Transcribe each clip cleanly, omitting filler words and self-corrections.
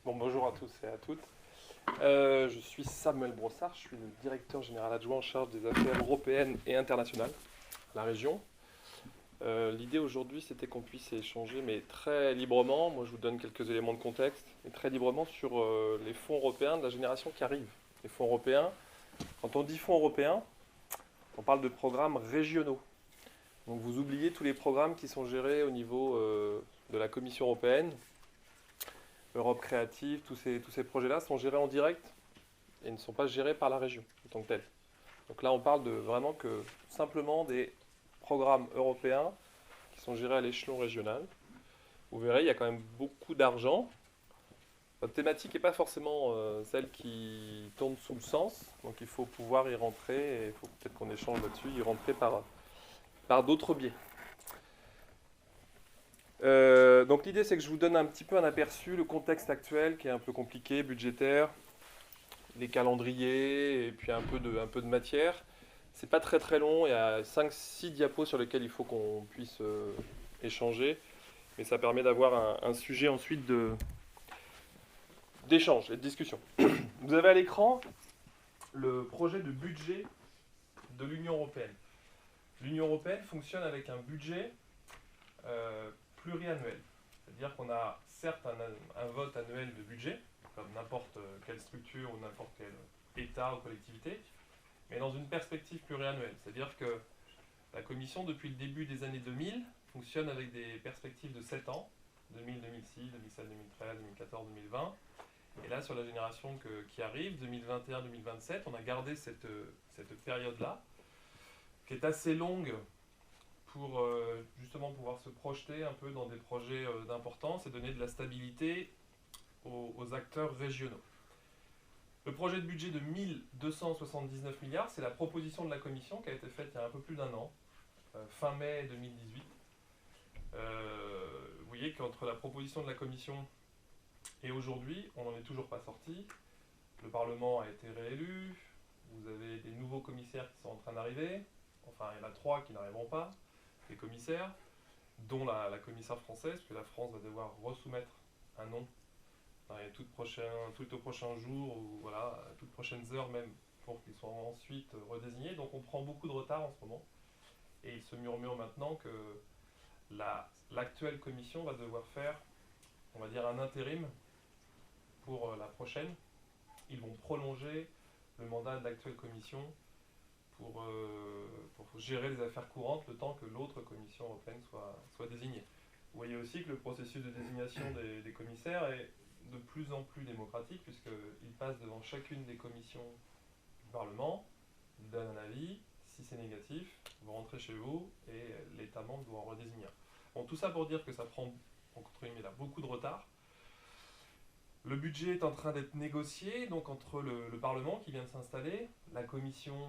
Bon, bonjour à tous et à toutes. Je suis Samuel Brossard, je suis le directeur général adjoint en charge des affaires européennes et internationales à la région. L'idée aujourd'hui, c'était qu'on puisse échanger, mais très librement. Moi, je vous donne quelques éléments de contexte, mais très librement sur les fonds européens de la génération qui arrive. Les fonds européens, quand on dit fonds européens, on parle de programmes régionaux. Donc vous oubliez tous les programmes qui sont gérés au niveau de la Commission européenne, Europe créative, tous ces projets-là sont gérés en direct et ne sont pas gérés par la région en tant que telle. Donc là, on parle de vraiment que simplement des programmes européens qui sont gérés à l'échelon régional. Vous verrez, il y a quand même beaucoup d'argent. Votre thématique n'est pas forcément celle qui tombe sous le sens, donc il faut pouvoir y rentrer, et il faut peut-être qu'on échange là-dessus, y rentrer par d'autres biais. Donc l'idée, c'est que je vous donne un petit peu un aperçu, le contexte actuel qui est un peu compliqué, budgétaire, les calendriers et puis un peu de matière. C'est pas très très long, il y a 5-6 diapos sur lesquels il faut qu'on puisse échanger, mais ça permet d'avoir un sujet ensuite d'échange et de discussion. Vous avez à l'écran le projet de budget de l'Union européenne. L'Union européenne fonctionne avec un budget pluriannuel, c'est-à-dire qu'on a certes un vote annuel de budget, comme n'importe quelle structure ou n'importe quel État ou collectivité, mais dans une perspective pluriannuelle. C'est-à-dire que la Commission, depuis le début des années 2000, fonctionne avec des perspectives de 7 ans, 2000, 2006, 2007, 2013, 2014, 2020. Et là, sur la génération qui arrive, 2021-2027, on a gardé cette période-là, qui est assez longue pour justement pouvoir se projeter un peu dans des projets d'importance et donner de la stabilité aux acteurs régionaux. Le projet de budget de 1279 milliards, c'est la proposition de la Commission qui a été faite il y a un peu plus d'un an, fin mai 2018. Vous voyez qu'entre la proposition de la Commission et aujourd'hui, on n'en est toujours pas sorti. Le Parlement a été réélu, vous avez des nouveaux commissaires qui sont en train d'arriver, enfin il y en a 3 qui n'arriveront pas, les commissaires, dont la commissaire française, puisque la France va devoir resoumettre un nom dans les tout aux prochains jours, ou voilà, toutes prochaines heures même, pour qu'ils soient ensuite redésignés. Donc on prend beaucoup de retard en ce moment. Et il se murmure maintenant que l'actuelle commission va devoir faire, on va dire, un intérim pour la prochaine. Ils vont prolonger le mandat de l'actuelle commission pour gérer les affaires courantes le temps que l'autre commission européenne soit désignée. Vous voyez aussi que le processus de désignation des commissaires est de plus en plus démocratique, puisqu'ils passent devant chacune des commissions du Parlement, ils donnent un avis, si c'est négatif, vous rentrez chez vous et l'État membre doit en redésigner. Bon, tout ça pour dire que ça prend, entre guillemets, là, beaucoup de retard. Le budget est en train d'être négocié, donc entre le Parlement qui vient de s'installer, la Commission,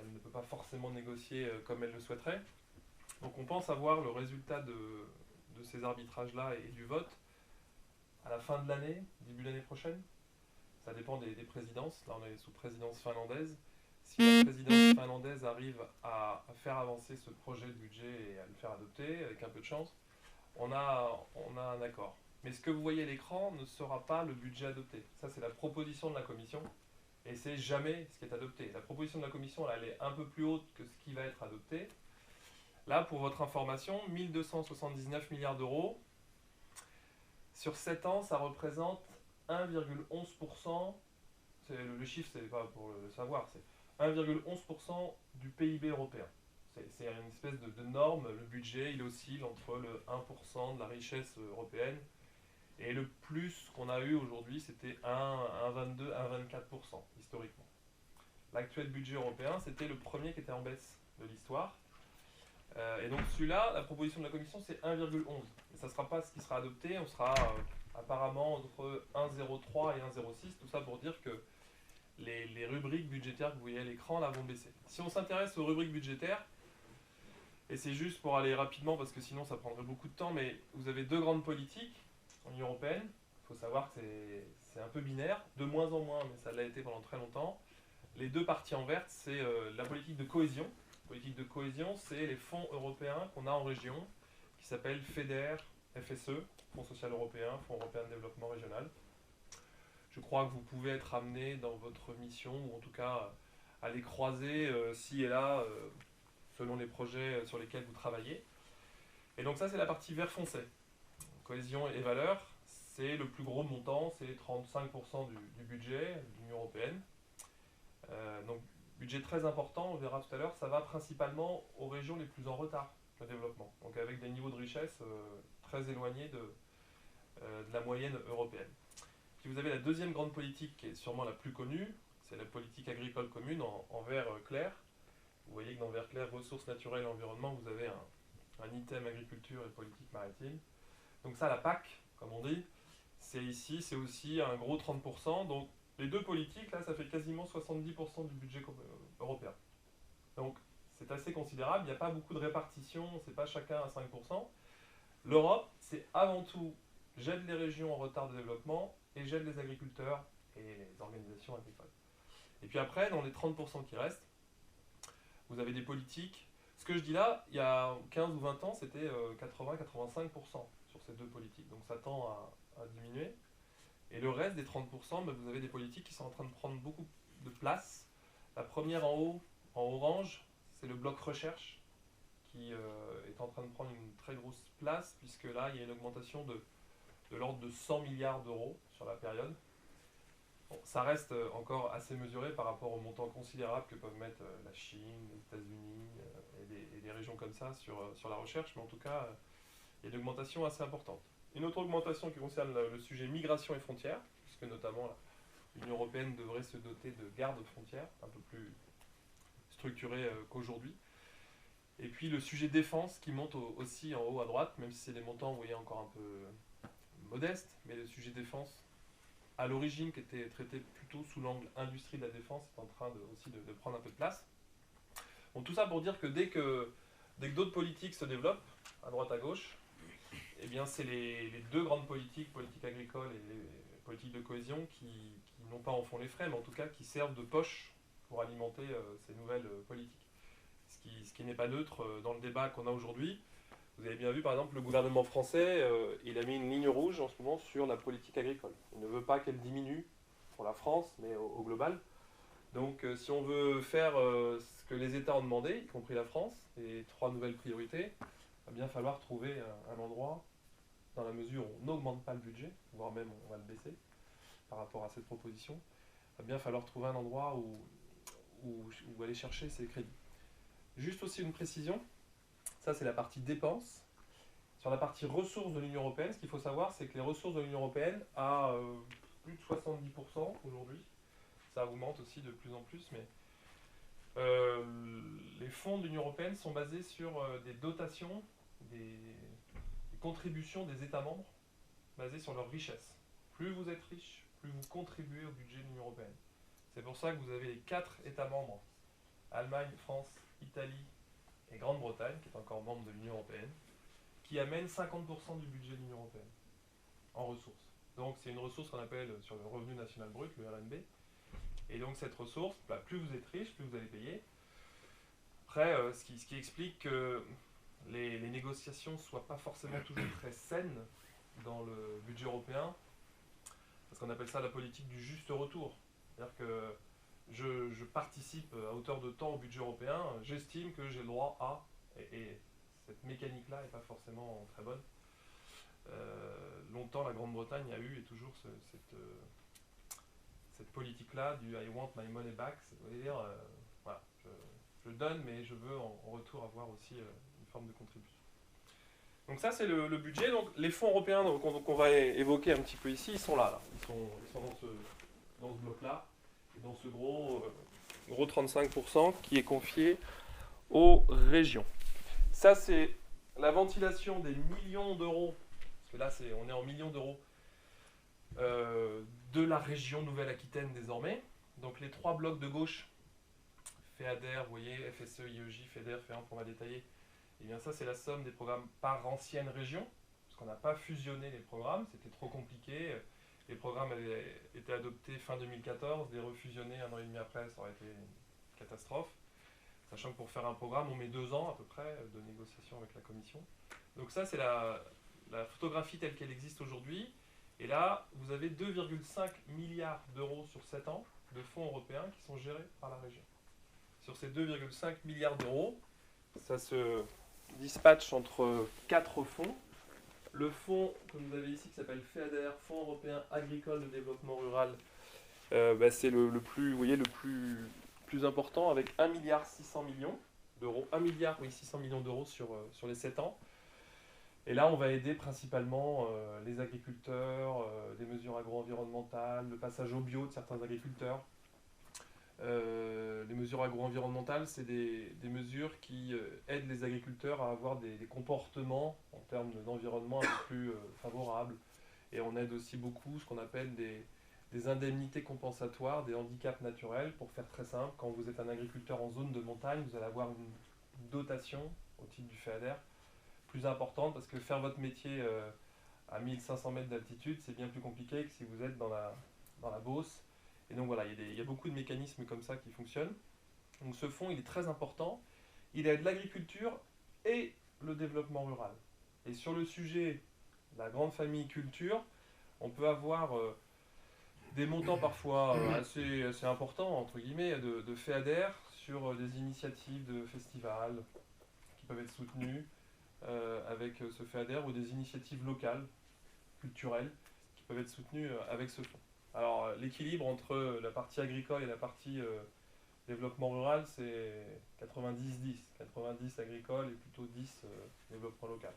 elle ne peut pas forcément négocier comme elle le souhaiterait. Donc on pense avoir le résultat de ces arbitrages-là et du vote à la fin de l'année, début de l'année prochaine. Ça dépend des présidences. Là, on est sous présidence finlandaise. Si la présidence finlandaise arrive à faire avancer ce projet de budget et à le faire adopter, avec un peu de chance, on a un accord. Mais ce que vous voyez à l'écran ne sera pas le budget adopté. Ça, c'est la proposition de la Commission, et c'est jamais ce qui est adopté. La proposition de la Commission, là, elle est un peu plus haute que ce qui va être adopté. Là, pour votre information, 1279 milliards d'euros. Sur 7 ans, ça représente 1,11%. Le chiffre, c'est pas pour le savoir, c'est 1,11% du PIB européen. C'est une espèce de norme. Le budget, il oscille entre le 1% de la richesse européenne. Et le plus qu'on a eu aujourd'hui, c'était 1,22, 1,24% historiquement. L'actuel budget européen, c'était le premier qui était en baisse de l'histoire. Et donc celui-là, la proposition de la Commission, c'est 1,11. Et ça ne sera pas ce qui sera adopté, on sera apparemment entre 1,03 et 1,06. Tout ça pour dire que les rubriques budgétaires que vous voyez à l'écran là vont baisser. Si on s'intéresse aux rubriques budgétaires, et c'est juste pour aller rapidement parce que sinon ça prendrait beaucoup de temps, mais vous avez deux grandes politiques en Union européenne. Il faut savoir que c'est un peu binaire, de moins en moins, mais ça l'a été pendant très longtemps. Les deux parties en vert, c'est la politique de cohésion. La politique de cohésion, c'est les fonds européens qu'on a en région, qui s'appellent FEDER, FSE, Fonds social européen, Fonds européen de développement régional. je crois que vous pouvez être amené dans votre mission, ou en tout cas à les croiser ci et là, selon les projets sur lesquels vous travaillez. Et donc ça, c'est la partie vert foncé. Cohésion et valeurs, c'est le plus gros montant, c'est 35% du budget de l'Union européenne. Donc budget très important, on verra tout à l'heure, ça va principalement aux régions les plus en retard de développement, donc avec des niveaux de richesse très éloignés de la moyenne européenne. Puis vous avez la deuxième grande politique qui est sûrement la plus connue, c'est la politique agricole commune en vert clair. Vous voyez que dans vert clair, ressources naturelles et environnement, vous avez un item agriculture et politique maritime. Donc ça, la PAC, comme on dit, c'est ici, c'est aussi un gros 30%. Donc les deux politiques, là, ça fait quasiment 70% du budget européen. Donc c'est assez considérable, il n'y a pas beaucoup de répartition, c'est pas chacun à 5%. L'Europe, c'est avant tout, j'aide les régions en retard de développement et j'aide les agriculteurs et les organisations agricoles. Et puis après, dans les 30% qui restent, vous avez des politiques. Ce que je dis là, il y a 15 ou 20 ans, c'était 80-85% sur ces deux politiques. Donc ça tend à diminuer. Et le reste des 30%, vous avez des politiques qui sont en train de prendre beaucoup de place. La première en haut, en orange, c'est le bloc recherche qui est en train de prendre une très grosse place, puisque là, il y a une augmentation de l'ordre de 100 milliards d'euros sur la période. Bon, ça reste encore assez mesuré par rapport aux montants considérables que peuvent mettre la Chine, les États-Unis et des régions comme ça sur la recherche, mais en tout cas, il y a une augmentation assez importante. Une autre augmentation qui concerne le sujet migration et frontières, puisque notamment l'Union européenne devrait se doter de gardes-frontières un peu plus structurées qu'aujourd'hui. Et puis le sujet défense qui monte aussi en haut à droite, même si c'est des montants, vous voyez, encore un peu modestes, mais le sujet défense, à l'origine, qui était traité plutôt sous l'angle industrie de la défense, est en train aussi de prendre un peu de place. Donc tout ça pour dire que dès que d'autres politiques se développent, à droite à gauche, eh bien c'est les deux grandes politiques, politique agricole et les politiques de cohésion, qui non pas en font les frais, mais en tout cas qui servent de poche pour alimenter ces nouvelles politiques. Ce qui n'est pas neutre dans le débat qu'on a aujourd'hui. Vous avez bien vu, par exemple, le gouvernement français, il a mis une ligne rouge en ce moment sur la politique agricole. Il ne veut pas qu'elle diminue pour la France, mais au global. Donc, si on veut faire ce que les États ont demandé, y compris la France, et 3 nouvelles priorités, il va bien falloir trouver un endroit, dans la mesure où on n'augmente pas le budget, voire même on va le baisser par rapport à cette proposition, il va bien falloir trouver un endroit où aller chercher ces crédits. Juste aussi une précision, ça c'est la partie dépenses. Sur la partie ressources de l'Union européenne, ce qu'il faut savoir, c'est que les ressources de l'Union européenne à plus de 70% aujourd'hui, ça augmente aussi de plus en plus, mais les fonds de l'Union européenne sont basés sur des dotations, des contributions des États membres, basées sur leur richesse. Plus vous êtes riche, plus vous contribuez au budget de l'Union européenne. C'est pour ça que vous avez les 4 États membres, Allemagne, France, Italie et Grande-Bretagne, qui est encore membre de l'Union européenne, qui amènent 50% du budget de l'Union européenne en ressources. Donc c'est une ressource qu'on appelle sur le revenu national brut, le RNB. Et donc cette ressource, plus vous êtes riche, plus vous allez payer. Après, ce qui explique que les négociations ne soient pas forcément toujours très saines dans le budget européen, parce qu'on appelle ça la politique du juste retour. C'est-à-dire que je participe à hauteur de temps au budget européen, j'estime que j'ai le droit à, et cette mécanique-là n'est pas forcément très bonne. Longtemps, la Grande-Bretagne a eu et toujours cette politique-là du I want my money back, c'est-à-dire, voilà, je donne, mais je veux en retour avoir aussi une forme de contribution. Donc ça, c'est le budget. Donc les fonds européens qu'on va évoquer un petit peu ici, ils sont là. Ils sont dans ce bloc-là, et dans ce gros 35% qui est confié aux régions. Ça, c'est la ventilation des millions d'euros, parce que là, on est en millions d'euros, de la région Nouvelle-Aquitaine désormais. Donc les 3 blocs de gauche, FEADER, vous voyez, FSE, IEJ, FEDER, FE1 pour ma détailler, et bien ça c'est la somme des programmes par ancienne région, parce qu'on n'a pas fusionné les programmes, c'était trop compliqué. Les programmes avaient été adoptés fin 2014, les refusionnés 1 an et demi après, ça aurait été une catastrophe. Sachant que pour faire un programme, on met 2 ans à peu près de négociation avec la Commission. Donc ça, c'est la photographie telle qu'elle existe aujourd'hui. Et là, vous avez 2,5 milliards d'euros sur 7 ans de fonds européens qui sont gérés par la région. Sur ces 2,5 milliards d'euros, ça se dispatche entre 4 fonds. Le fonds que vous avez ici qui s'appelle FEADER, Fonds européen agricole de développement rural, c'est le plus, vous voyez, le plus important avec 1,6 milliard d'euros. 1,6 milliard d'euros sur les 7 ans. Et là, on va aider principalement les agriculteurs, des mesures agro-environnementales, le passage au bio de certains agriculteurs. Les mesures agro-environnementales, c'est des mesures qui aident les agriculteurs à avoir des comportements en termes d'environnement un peu plus favorables. Et on aide aussi beaucoup ce qu'on appelle des indemnités compensatoires, des handicaps naturels. Pour faire très simple, quand vous êtes un agriculteur en zone de montagne, vous allez avoir une dotation au titre du FEADER plus importante parce que faire votre métier à 1500 mètres d'altitude, c'est bien plus compliqué que si vous êtes dans la Beauce. Et donc voilà, il y a beaucoup de mécanismes comme ça qui fonctionnent. Donc ce fonds, il est très important. Il aide l'agriculture et le développement rural. Et sur le sujet de la grande famille culture, on peut avoir des montants parfois assez importants, entre guillemets, de FEADER sur des initiatives de festivals qui peuvent être soutenues avec ce FEADER ou des initiatives locales, culturelles, qui peuvent être soutenues avec ce fonds. Alors l'équilibre entre la partie agricole et la partie développement rural, c'est 90-10. 90 agricole et plutôt 10 développement local.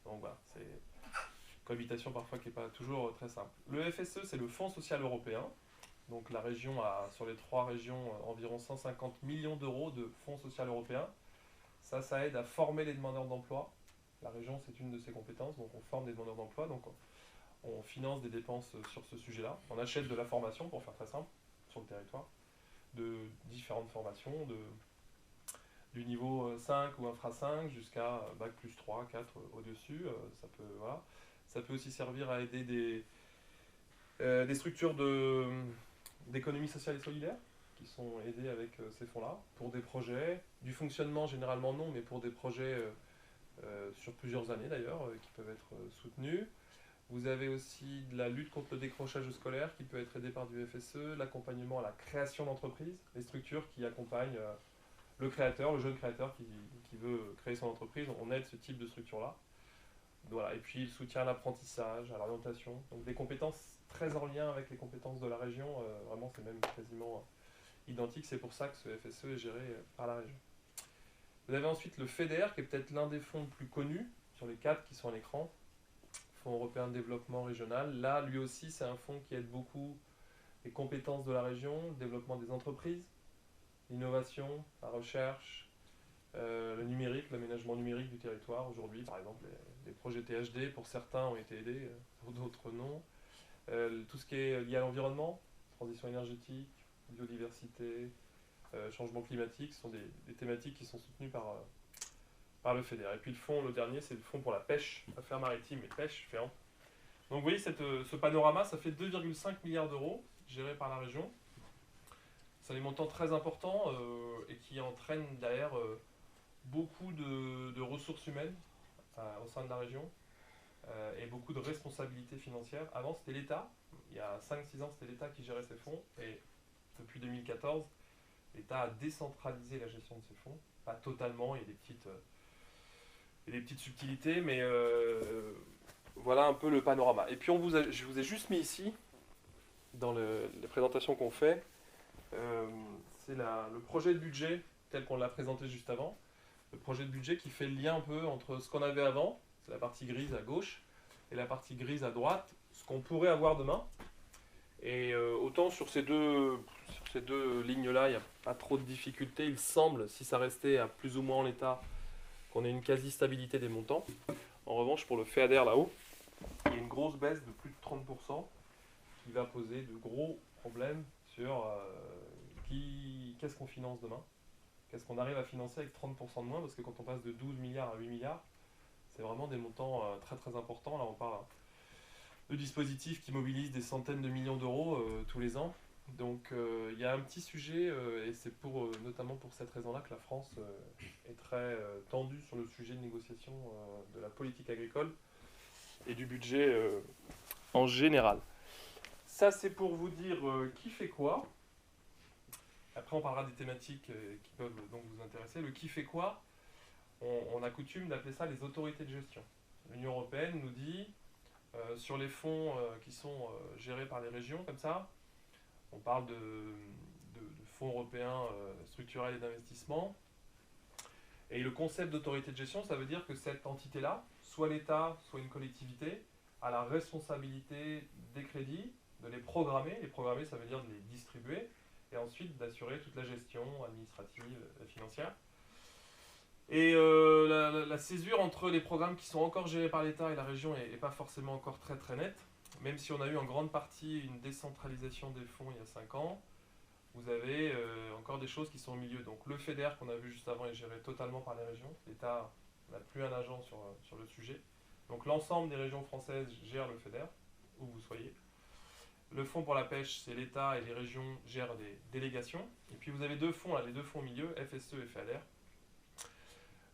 Donc voilà, c'est une cohabitation parfois qui n'est pas toujours très simple. Le FSE, c'est le Fonds social européen. Donc la région a, sur les 3 régions, environ 150 millions d'euros de fonds social européens. Ça aide à former les demandeurs d'emploi. La région, c'est une de ses compétences, donc on forme des demandeurs d'emploi. Donc on finance des dépenses sur ce sujet-là. On achète de la formation, pour faire très simple, sur le territoire, de différentes formations, du niveau 5 ou infra 5 jusqu'à bac plus 3, 4 au-dessus. Voilà. Ça peut aussi servir à aider des structures d'économie sociale et solidaire qui sont aidées avec ces fonds-là pour des projets, du fonctionnement généralement non, mais pour des projets sur plusieurs années d'ailleurs, qui peuvent être soutenus. Vous avez aussi de la lutte contre le décrochage scolaire qui peut être aidé par du FSE, l'accompagnement à la création d'entreprise, les structures qui accompagnent le créateur, le jeune créateur qui veut créer son entreprise, on aide ce type de structure-là. Voilà. Et puis le soutien à l'apprentissage, à l'orientation, donc des compétences très en lien avec les compétences de la région, vraiment c'est même quasiment identique, c'est pour ça que ce FSE est géré par la région. Vous avez ensuite le FEDER qui est peut-être l'un des fonds les plus connus sur les 4 qui sont à l'écran. Fonds européen de développement régional. Là, lui aussi, c'est un fonds qui aide beaucoup les compétences de la région, le développement des entreprises, l'innovation, la recherche, le numérique, l'aménagement numérique du territoire. Aujourd'hui, par exemple, les projets THD, pour certains, ont été aidés, pour d'autres non. Tout ce qui est lié à l'environnement, transition énergétique, biodiversité, changement climatique, ce sont des thématiques qui sont soutenues par le FEDER. Et puis le dernier, c'est le fonds pour la pêche, affaires maritimes et pêche, FEAMP. Donc vous voyez, ce panorama, ça fait 2,5 milliards d'euros gérés par la région. C'est des montants très importants et qui entraînent derrière beaucoup de ressources humaines au sein de la région et beaucoup de responsabilités financières. Avant, c'était l'État. Il y a 5-6 ans, c'était l'État qui gérait ces fonds. Et depuis 2014, l'État a décentralisé la gestion de ces fonds. Pas totalement, il y a des petites subtilités, mais voilà un peu le panorama. Et puis je vous ai juste mis ici, dans les présentations qu'on fait, c'est le projet de budget tel qu'on l'a présenté juste avant. Le projet de budget qui fait le lien un peu entre ce qu'on avait avant, c'est la partie grise à gauche, et la partie grise à droite, ce qu'on pourrait avoir demain. Et autant sur ces deux lignes-là, il n'y a pas trop de difficultés. Il semble, si ça restait à plus ou moins en l'état, qu'on ait une quasi-stabilité des montants. En revanche, pour le FEADER là-haut, il y a une grosse baisse de plus de 30% qui va poser de gros problèmes sur qu'est-ce qu'on finance demain, qu'est-ce qu'on arrive à financer avec 30% de moins, parce que quand on passe de 12 milliards à 8 milliards, c'est vraiment des montants très très importants. Là, on parle de dispositifs qui mobilisent des centaines de millions d'euros tous les ans. Donc il y a un petit sujet, et c'est notamment pour cette raison-là que la France est très tendue sur le sujet de négociation de la politique agricole et du budget en général. Ça, c'est pour vous dire qui fait quoi. Après, on parlera des thématiques qui peuvent donc vous intéresser. Le qui fait quoi, on a coutume d'appeler ça les autorités de gestion. L'Union européenne nous dit, sur les fonds qui sont gérés par les régions, comme ça, on parle de fonds européens structurels et d'investissement. Et le concept d'autorité de gestion, ça veut dire que cette entité-là, soit l'État, soit une collectivité, a la responsabilité des crédits, de les programmer. Les programmer, ça veut dire de les distribuer, et ensuite d'assurer toute la gestion administrative et financière. Et la césure entre les programmes qui sont encore gérés par l'État et la région n'est pas forcément encore très très nette, même si on a eu en grande partie une décentralisation des fonds il y a 5 ans. Vous avez encore des choses qui sont au milieu. Donc le FEDER qu'on a vu juste avant est géré totalement par les régions. L'État n'a plus un agent sur le sujet. Donc l'ensemble des régions françaises gèrent le FEDER, où vous soyez. Le fonds pour la pêche, c'est l'État et les régions gèrent des délégations. Et puis vous avez deux fonds, là, les deux fonds au milieu, FSE et FEDER.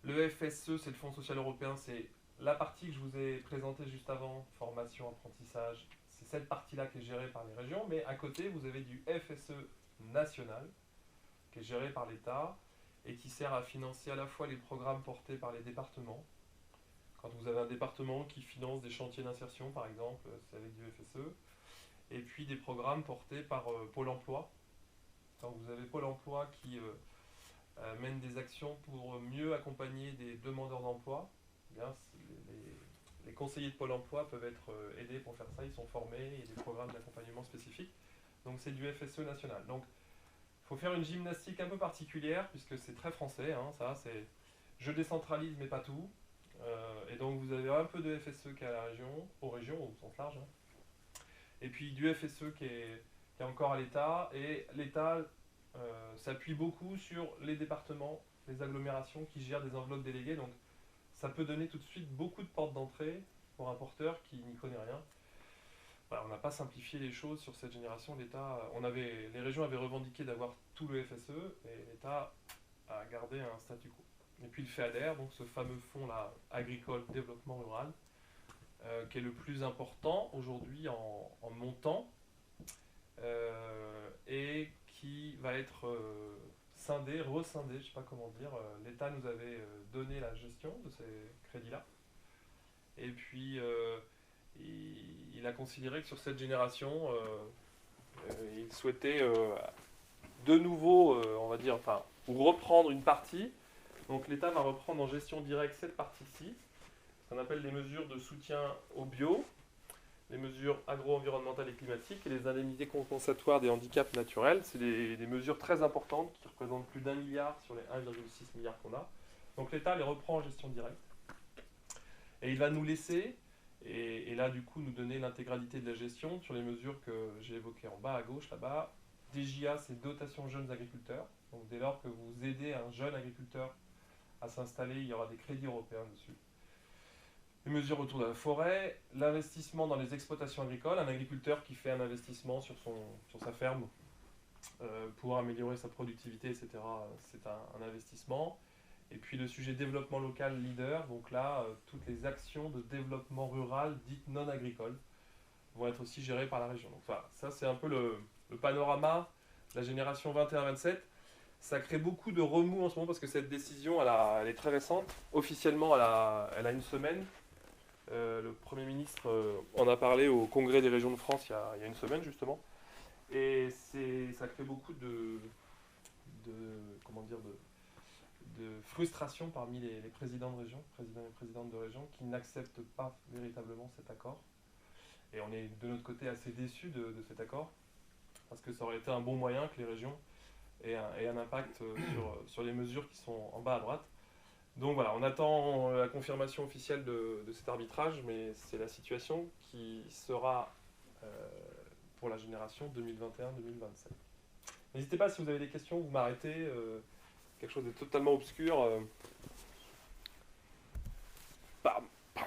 Le FSE, c'est le Fonds social européen, c'est la partie que je vous ai présentée juste avant, formation, apprentissage. C'est cette partie-là qui est gérée par les régions, mais à côté, vous avez du FSE national, qui est géré par l'État et qui sert à financer à la fois les programmes portés par les départements. Quand vous avez un département qui finance des chantiers d'insertion, par exemple, c'est avec du FSE, et puis des programmes portés par Pôle emploi. Donc vous avez Pôle emploi qui mène des actions pour mieux accompagner des demandeurs d'emploi. Bien, les conseillers de Pôle emploi peuvent être aidés pour faire ça, ils sont formés, il y a des programmes d'accompagnement spécifiques. Donc c'est du FSE national. Donc il faut faire une gymnastique un peu particulière, puisque c'est très français, hein, ça, c'est je décentralise mais pas tout. Et donc vous avez un peu de FSE qui est à la région, aux régions au sens large, hein. Et puis du FSE qui est encore à l'État, et l'État s'appuie beaucoup sur les départements, les agglomérations qui gèrent des enveloppes déléguées, donc ça peut donner tout de suite beaucoup de portes d'entrée pour un porteur qui n'y connaît rien. Voilà, on n'a pas simplifié les choses sur cette génération. Les régions avaient revendiqué d'avoir tout le FSE et l'État a gardé un statu quo. Et puis le FEADER, donc ce fameux fonds là, agricole développement rural, qui est le plus important aujourd'hui en montant et qui va être scindé, rescindé, je ne sais pas comment dire. L'État nous avait donné la gestion de ces crédits-là. Et puis il a considéré que sur cette génération, il souhaitait de nouveau, on va dire, enfin, ou reprendre une partie. Donc l'État va reprendre en gestion directe cette partie-ci, ce qu'on appelle les mesures de soutien au bio, les mesures agro-environnementales et climatiques et les indemnités compensatoires des handicaps naturels. C'est des mesures très importantes qui représentent plus d'1 milliard sur les 1,6 milliard qu'on a. Donc l'État les reprend en gestion directe. Et il va nous laisser, et là du coup nous donner l'intégralité de la gestion sur les mesures que j'ai évoquées en bas à gauche là-bas. DJA, c'est dotation jeunes agriculteurs. Donc dès lors que vous aidez un jeune agriculteur à s'installer, il y aura des crédits européens dessus. Les mesures autour de la forêt, l'investissement dans les exploitations agricoles, un agriculteur qui fait un investissement sur sa ferme pour améliorer sa productivité, etc. C'est un investissement. Et puis le sujet développement local leader, donc là, toutes les actions de développement rural dites non agricoles vont être aussi gérées par la région. Donc voilà, ça c'est un peu le panorama de la génération 21-27. Ça crée beaucoup de remous en ce moment parce que cette décision, elle est très récente. Officiellement, elle a une semaine. Le Premier ministre en a parlé au Congrès des régions de France il y a une semaine justement. Et ça crée beaucoup de frustration parmi les présidents de région, présidents et présidentes de région, qui n'acceptent pas véritablement cet accord. Et on est de notre côté assez déçus de cet accord, parce que ça aurait été un bon moyen que les régions aient un impact sur les mesures qui sont en bas à droite. Donc voilà, on attend la confirmation officielle de cet arbitrage, mais c'est la situation qui sera pour la génération 2021-2027. N'hésitez pas, si vous avez des questions, vous m'arrêtez. Quelque chose de totalement obscur. Bam, bam.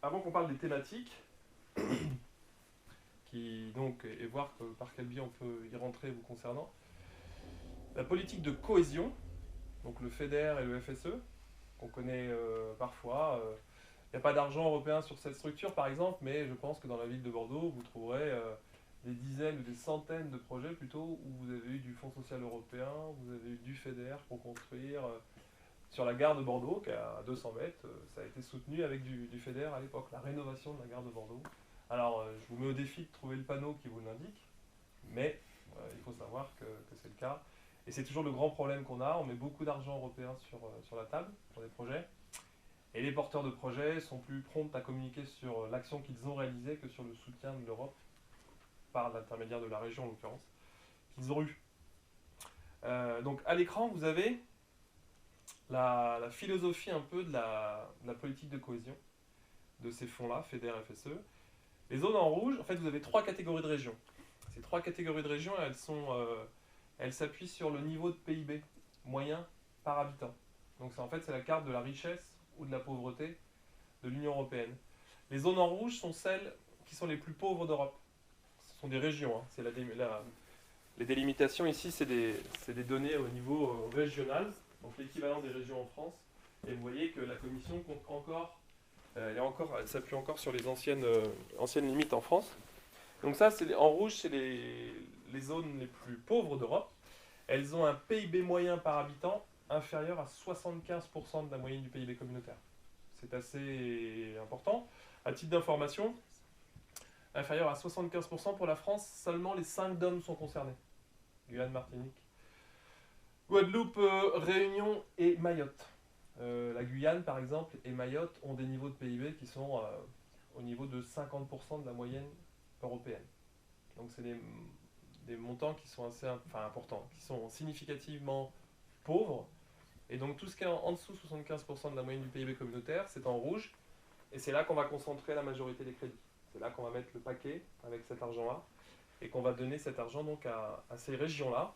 Avant qu'on parle des thématiques, et voir par quel biais on peut y rentrer vous concernant, la politique de cohésion, donc le FEDER et le FSE, qu'on connaît parfois. Il n'y a pas d'argent européen sur cette structure, par exemple, mais je pense que dans la ville de Bordeaux, vous trouverez des dizaines ou des centaines de projets plutôt où vous avez eu du Fonds social européen, vous avez eu du FEDER pour construire. Sur la gare de Bordeaux, qui est à 200 mètres, ça a été soutenu avec du FEDER à l'époque, la rénovation de la gare de Bordeaux. Alors, je vous mets au défi de trouver le panneau qui vous l'indique, mais il faut savoir que c'est le cas. Et c'est toujours le grand problème qu'on a. On met beaucoup d'argent européen sur la table pour des projets. Et les porteurs de projets sont plus prompts à communiquer sur l'action qu'ils ont réalisée que sur le soutien de l'Europe, par l'intermédiaire de la région en l'occurrence, qu'ils ont eu. Donc à l'écran, vous avez la philosophie un peu de la politique de cohésion de ces fonds-là, FEDER, FSE. Les zones en rouge, en fait, vous avez trois catégories de régions. Ces trois catégories de régions, elles s'appuient sur le niveau de PIB moyen par habitant. Donc en fait, c'est la carte de la richesse ou de la pauvreté de l'Union européenne. Les zones en rouge sont celles qui sont les plus pauvres d'Europe. Ce sont des régions. Hein. Les délimitations ici, c'est des données au niveau régional, donc l'équivalent des régions en France. Et vous voyez que la Commission compte encore, elle s'appuie encore sur les anciennes limites en France. Donc ça, en rouge, c'est les zones les plus pauvres d'Europe. Elles ont un PIB moyen par habitant inférieur à 75% de la moyenne du PIB communautaire. C'est assez important. À titre d'information, inférieur à 75% pour la France, seulement les 5 DOM sont concernés. Guyane, Martinique, Guadeloupe, Réunion et Mayotte. La Guyane, par exemple, et Mayotte ont des niveaux de PIB qui sont au niveau de 50% de la moyenne européenne. Donc c'est des montants qui sont assez importants, qui sont significativement pauvres. Et donc tout ce qui est en dessous de 75% de la moyenne du PIB communautaire, c'est en rouge. Et c'est là qu'on va concentrer la majorité des crédits. C'est là qu'on va mettre le paquet avec cet argent-là. Et qu'on va donner cet argent donc à ces régions-là.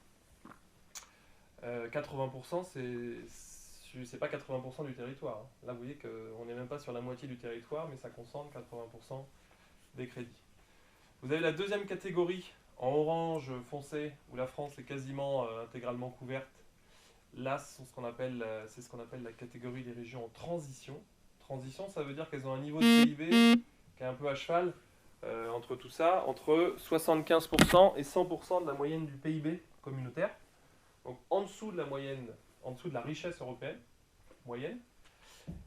80%, c'est pas 80% du territoire. Hein. Là, vous voyez qu'on n'est même pas sur la moitié du territoire, mais ça concentre 80% des crédits. Vous avez la deuxième catégorie, en orange foncé, où la France est quasiment intégralement couverte. Là, c'est ce qu'on appelle la catégorie des régions en transition. Transition, ça veut dire qu'elles ont un niveau de PIB qui est un peu à cheval entre tout ça, entre 75% et 100% de la moyenne du PIB communautaire. Donc en dessous de la moyenne, en dessous de la richesse européenne moyenne.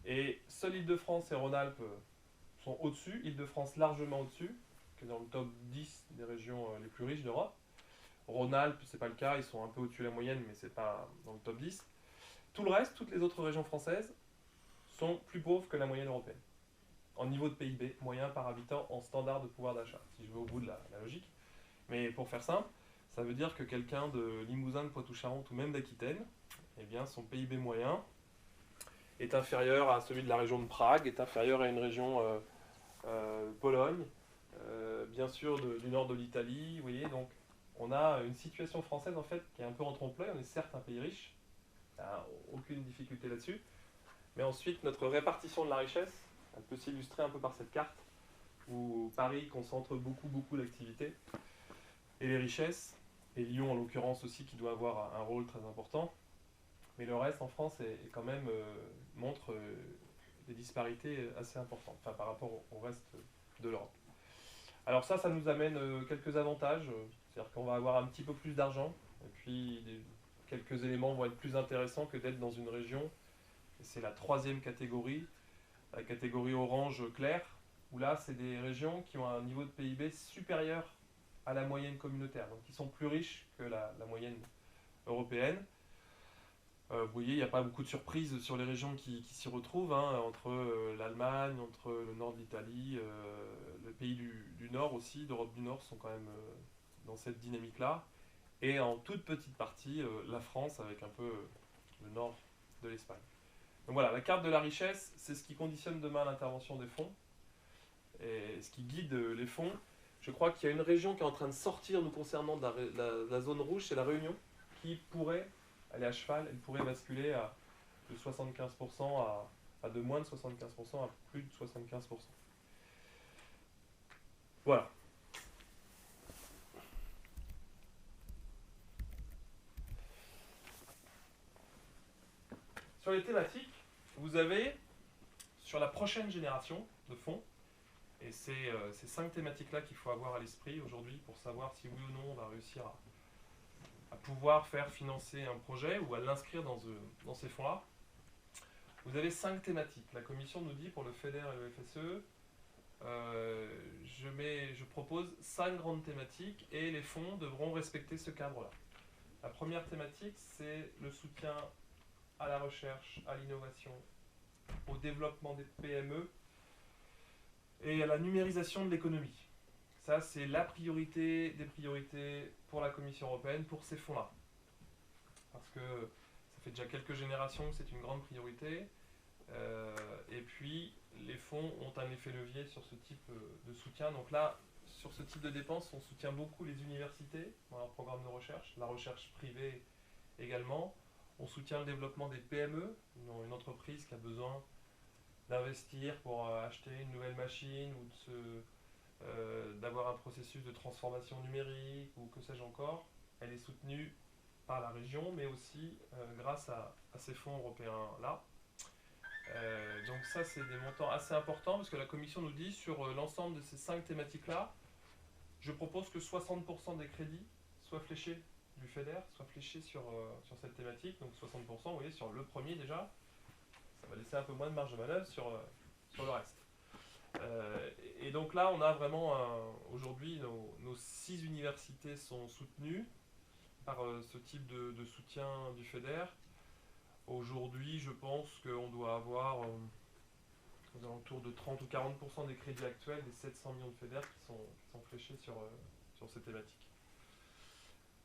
Et seule Île-de-France et Rhône-Alpes sont au-dessus, Île-de-France largement au-dessus, qui est dans le top 10 des régions les plus riches d'Europe. Rhône-Alpes, c'est pas le cas, ils sont un peu au-dessus de la moyenne, mais c'est pas dans le top 10. Tout le reste, toutes les autres régions françaises, sont plus pauvres que la moyenne européenne, en niveau de PIB moyen par habitant en standard de pouvoir d'achat, si je vais au bout de la logique. Mais pour faire simple, ça veut dire que quelqu'un de Limousin, de Poitou-Charentes ou même d'Aquitaine, eh bien son PIB moyen est inférieur à celui de la région de Prague, est inférieur à une région Pologne, bien sûr du nord de l'Italie, vous voyez, donc on a une situation française en fait qui est un peu en trompe-l'œil. On est certes un pays riche, il n'y a aucune difficulté là-dessus, mais ensuite notre répartition de la richesse, elle peut s'illustrer un peu par cette carte où Paris concentre beaucoup d'activités et les richesses, et Lyon en l'occurrence aussi qui doit avoir un rôle très important, mais le reste en France est quand même montre des disparités assez importantes par rapport au reste de l'Europe. Alors ça nous amène quelques avantages, c'est-à-dire qu'on va avoir un petit peu plus d'argent, et puis quelques éléments vont être plus intéressants que d'être dans une région. Et c'est la troisième catégorie, la catégorie orange clair, où là c'est des régions qui ont un niveau de PIB supérieur à la moyenne communautaire, donc qui sont plus riches que la moyenne européenne. Vous voyez, il n'y a pas beaucoup de surprises sur les régions qui s'y retrouvent, hein, entre l'Allemagne, entre le nord de l'Italie, les pays du Nord aussi, d'Europe du Nord, sont quand même dans cette dynamique-là. Et en toute petite partie, la France, avec un peu le nord de l'Espagne. Donc voilà, la carte de la richesse, c'est ce qui conditionne demain l'intervention des fonds, et ce qui guide les fonds. Je crois qu'il y a une région qui est en train de sortir nous concernant de la zone rouge, c'est la Réunion, qui pourrait aller à cheval, elle pourrait basculer de 75% à de moins de 75% à plus de 75%. Voilà. Sur les thématiques, vous avez, sur la prochaine génération de fonds, et c'est ces 5 thématiques-là qu'il faut avoir à l'esprit aujourd'hui pour savoir si oui ou non on va réussir à pouvoir faire financer un projet ou à l'inscrire dans ces fonds-là. Vous avez 5 thématiques. La Commission nous dit pour le FEDER et le FSE, je propose 5 grandes thématiques et les fonds devront respecter ce cadre-là. La première thématique, c'est le soutien à la recherche, à l'innovation, au développement des PME et à la numérisation de l'économie. Ça, c'est la priorité des priorités pour la Commission européenne, pour ces fonds-là. Parce que ça fait déjà quelques générations que c'est une grande priorité. Et puis, les fonds ont un effet levier sur ce type de soutien. Donc là, sur ce type de dépenses, on soutient beaucoup les universités dans leur programme de recherche, la recherche privée également. On soutient le développement des PME, une entreprise qui a besoin d'investir pour acheter une nouvelle machine ou d'avoir un processus de transformation numérique ou que sais-je encore. Elle est soutenue par la région, mais aussi grâce à ces fonds européens-là. Donc ça, c'est des montants assez importants parce que la Commission nous dit sur l'ensemble de ces 5 thématiques-là, je propose que 60% des crédits soient fléchés du FEDER, soient fléchés sur cette thématique. Donc 60%, vous voyez, sur le premier déjà, ça va laisser un peu moins de marge de manœuvre sur le reste. Et donc là, on a vraiment, aujourd'hui, nos 6 universités sont soutenues par ce type de soutien du FEDER. Aujourd'hui, je pense qu'on doit avoir aux alentours de 30 ou 40% des crédits actuels des 700 millions de FEDER qui sont fléchés sur ces thématiques.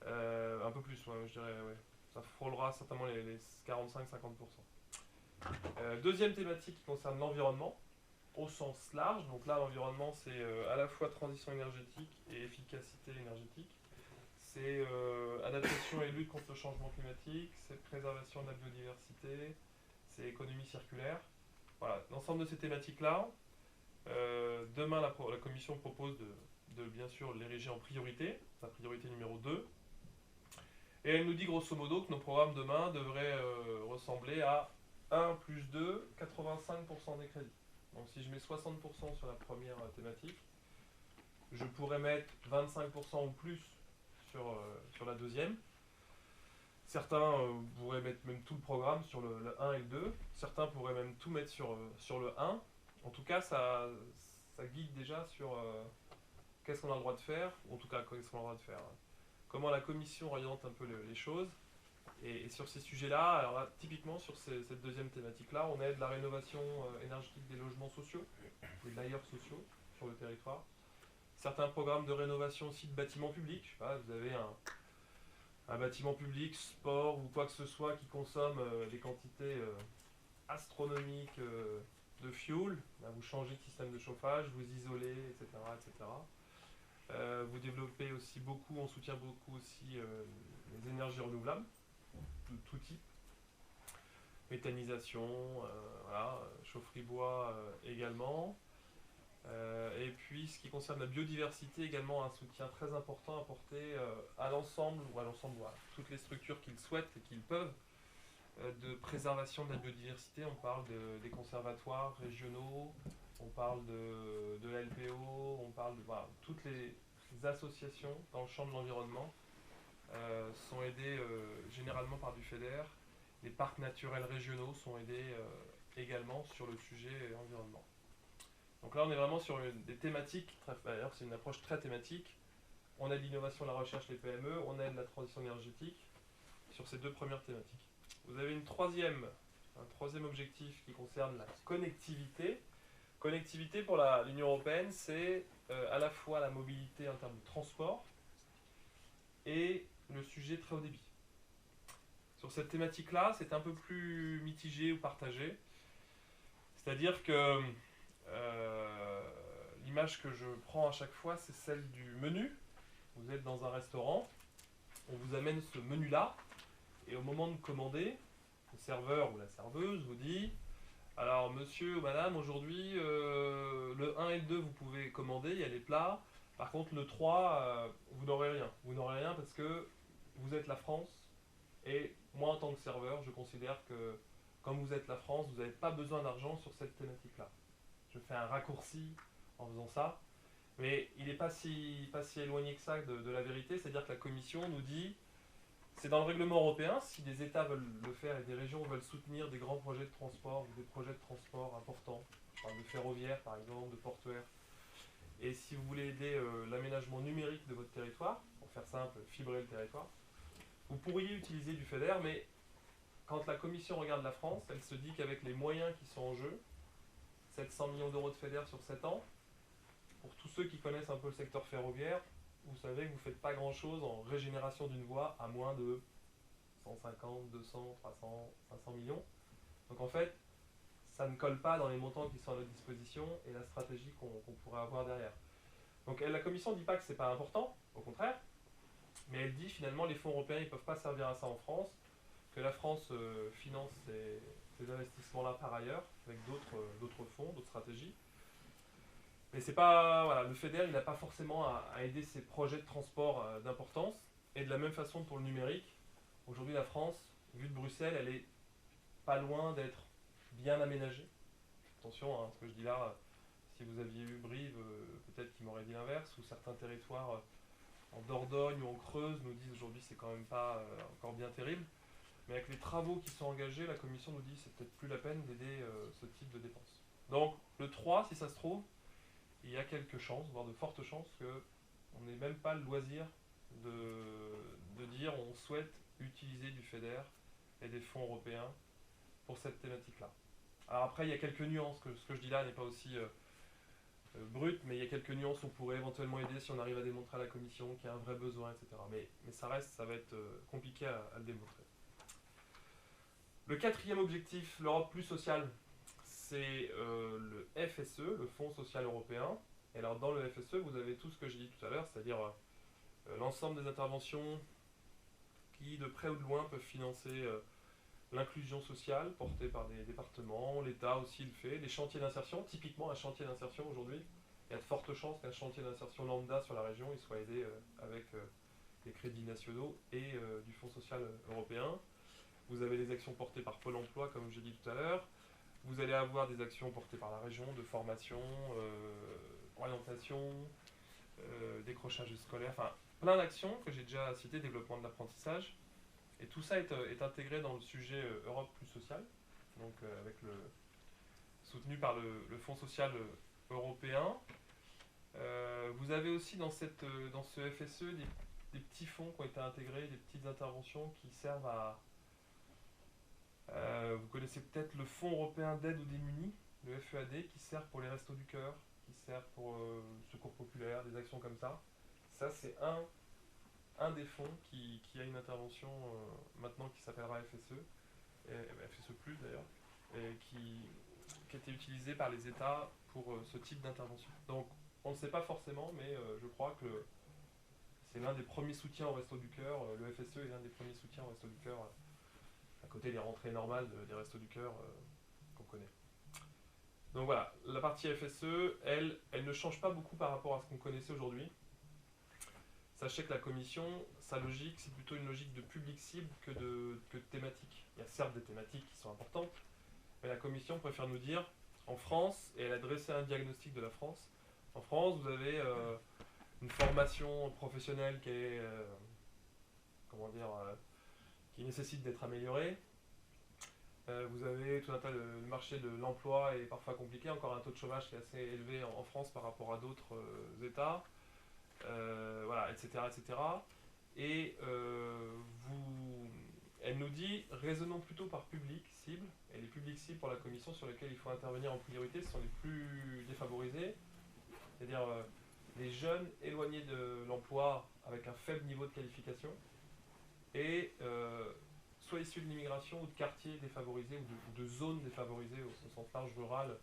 Un peu plus, ouais, je dirais, ouais. Ça frôlera certainement les 45-50%. Deuxième thématique qui concerne l'environnement, au sens large. Donc là, l'environnement, c'est à la fois transition énergétique et efficacité énergétique. C'est adaptation et lutte contre le changement climatique, c'est préservation de la biodiversité, c'est économie circulaire. Voilà, l'ensemble de ces thématiques-là, demain la Commission propose de bien sûr l'ériger en priorité, la priorité numéro 2. Et elle nous dit grosso modo que nos programmes demain devraient ressembler à 1 plus 2, 85% des crédits. Donc si je mets 60% sur la première thématique, je pourrais mettre 25% ou plus sur la deuxième. Certains pourraient mettre même tout le programme sur le 1 et le 2. Certains pourraient même tout mettre sur le 1. En tout cas, ça guide déjà sur qu'est-ce qu'on a le droit de faire, ou en tout cas, qu'est-ce qu'on a le droit de faire. Comment la Commission oriente un peu les choses. Et sur ces sujets-là, alors là, typiquement sur cette deuxième thématique-là, on aide la rénovation énergétique des logements sociaux, et d'ailleurs sociaux, sur le territoire. Certains programmes de rénovation aussi de bâtiments publics. Je sais pas, vous avez un bâtiment public, sport ou quoi que ce soit qui consomme des quantités astronomiques de fuel. Là, vous changez de système de chauffage, vous isolez, etc. etc. Vous développez aussi beaucoup, on soutient beaucoup aussi les énergies renouvelables, de tout type. Méthanisation, voilà, chaufferie bois également. Et puis, ce qui concerne la biodiversité, également un soutien très important apporté à l'ensemble, ou à toutes les structures qu'ils souhaitent et qu'ils peuvent, de préservation de la biodiversité. On parle des conservatoires régionaux, on parle de la LPO, on parle de toutes les associations dans le champ de l'environnement sont aidées généralement par du FEDER. Les parcs naturels régionaux sont aidés également sur le sujet environnement. Donc là, on est vraiment sur des thématiques, d'ailleurs c'est une approche très thématique. On aide l'innovation, la recherche, les PME, on aide la transition énergétique sur ces 2 premières thématiques. Vous avez un troisième objectif qui concerne la connectivité. Connectivité pour l'Union européenne, c'est à la fois la mobilité en termes de transport et le sujet très haut débit. Sur cette thématique-là, c'est un peu plus mitigé ou partagé. C'est-à-dire que l'image que je prends à chaque fois, c'est celle du menu. Vous êtes dans un restaurant, on vous amène ce menu-là, et au moment de commander, le serveur ou la serveuse vous dit « Alors monsieur ou madame, aujourd'hui, le 1 et le 2, vous pouvez commander, il y a les plats. Par contre, le 3, vous n'aurez rien. Vous n'aurez rien parce que vous êtes la France, et moi, en tant que serveur, je considère que comme vous êtes la France, vous n'avez pas besoin d'argent sur cette thématique-là. Je fais un raccourci en faisant ça, mais il n'est pas si éloigné que ça de la vérité, c'est-à-dire que la Commission nous dit, c'est dans le règlement européen, si des États veulent le faire et des régions veulent soutenir des grands projets de transport ou des projets de transport importants, je parle de ferroviaire par exemple, de portuaire, et si vous voulez aider l'aménagement numérique de votre territoire, pour faire simple, fibrer le territoire, vous pourriez utiliser du FEDER, mais quand la Commission regarde la France, elle se dit qu'avec les moyens qui sont en jeu, 700 millions d'euros de FEDER sur 7 ans, pour tous ceux qui connaissent un peu le secteur ferroviaire, vous savez que vous ne faites pas grand-chose en régénération d'une voie à moins de 150, 200, 300, 500 millions. Donc en fait, ça ne colle pas dans les montants qui sont à notre disposition et la stratégie qu'on pourrait avoir derrière. Donc la Commission ne dit pas que ce n'est pas important, au contraire, mais elle dit finalement les fonds européens ne peuvent pas servir à ça en France, que la France finance ces investissements-là par ailleurs, avec d'autres fonds, d'autres stratégies. Mais c'est pas, voilà, le FEDER, il n'a pas forcément à aider ces projets de transport d'importance. Et de la même façon pour le numérique, aujourd'hui la France, vue de Bruxelles, elle est pas loin d'être bien aménagée. Attention, hein, ce que je dis là, si vous aviez eu Brive, peut-être qu'il m'aurait dit l'inverse, ou certains territoires en Dordogne ou en Creuse nous disent aujourd'hui c'est quand même pas encore bien terrible. Mais avec les travaux qui sont engagés, la Commission nous dit que c'est peut-être plus la peine d'aider ce type de dépenses. Donc le 3, si ça se trouve, il y a quelques chances, voire de fortes chances, qu'on n'ait même pas le loisir de dire on souhaite utiliser du FEDER et des fonds européens pour cette thématique-là. Alors après, il y a quelques nuances, ce que je dis là n'est pas aussi brut, mais il y a quelques nuances, on pourrait éventuellement aider si on arrive à démontrer à la Commission qu'il y a un vrai besoin, etc. Mais ça va être compliqué à le démontrer. Le quatrième objectif, l'Europe plus sociale, c'est le FSE, le Fonds social européen. Et alors dans le FSE, vous avez tout ce que j'ai dit tout à l'heure, c'est-à-dire l'ensemble des interventions qui, de près ou de loin, peuvent financer l'inclusion sociale portée par des départements, l'État aussi le fait, les chantiers d'insertion, typiquement un chantier d'insertion aujourd'hui, il y a de fortes chances qu'un chantier d'insertion lambda sur la région il soit aidé avec des crédits nationaux et du Fonds social européen. Vous avez les actions portées par Pôle emploi, comme j'ai dit tout à l'heure. Vous allez avoir des actions portées par la région, de formation, orientation, décrochage scolaire, enfin plein d'actions que j'ai déjà citées, développement de l'apprentissage. Et tout ça est intégré dans le sujet Europe plus sociale, donc soutenu par le Fonds social européen. Vous avez aussi dans ce FSE des petits fonds qui ont été intégrés, des petites interventions qui servent à... vous connaissez peut-être le Fonds européen d'aide aux démunis, le FEAD, qui sert pour les restos du cœur, qui sert pour le secours populaire, des actions comme ça. Ça, c'est un des fonds qui a une intervention maintenant qui s'appellera FSE, FSE+, d'ailleurs, et qui a été utilisé par les États pour ce type d'intervention. Donc, on ne sait pas forcément, mais je crois que c'est l'un des premiers soutiens au Resto du Cœur. Le FSE est l'un des premiers soutiens au Resto du Cœur, à côté des rentrées normales des Restos du Cœur qu'on connaît. Donc voilà, la partie FSE, elle ne change pas beaucoup par rapport à ce qu'on connaissait aujourd'hui. Sachez que la Commission, sa logique, c'est plutôt une logique de public cible que de thématique. Il y a certes des thématiques qui sont importantes, mais la Commission préfère nous dire, en France, et elle a dressé un diagnostic de la France, en France, vous avez une formation professionnelle qui est, qui nécessite d'être améliorée. Vous avez tout un tas le marché de l'emploi est parfois compliqué, encore un taux de chômage qui est assez élevé en France par rapport à d'autres États. Voilà, etc. etc. Et elle nous dit, raisonnons plutôt par public cible, et les publics cibles pour la Commission sur lesquels il faut intervenir en priorité, ce sont les plus défavorisés, c'est-à-dire les jeunes éloignés de l'emploi avec un faible niveau de qualification, et soit issus de l'immigration ou de quartiers défavorisés ou de zones défavorisées au sens large rural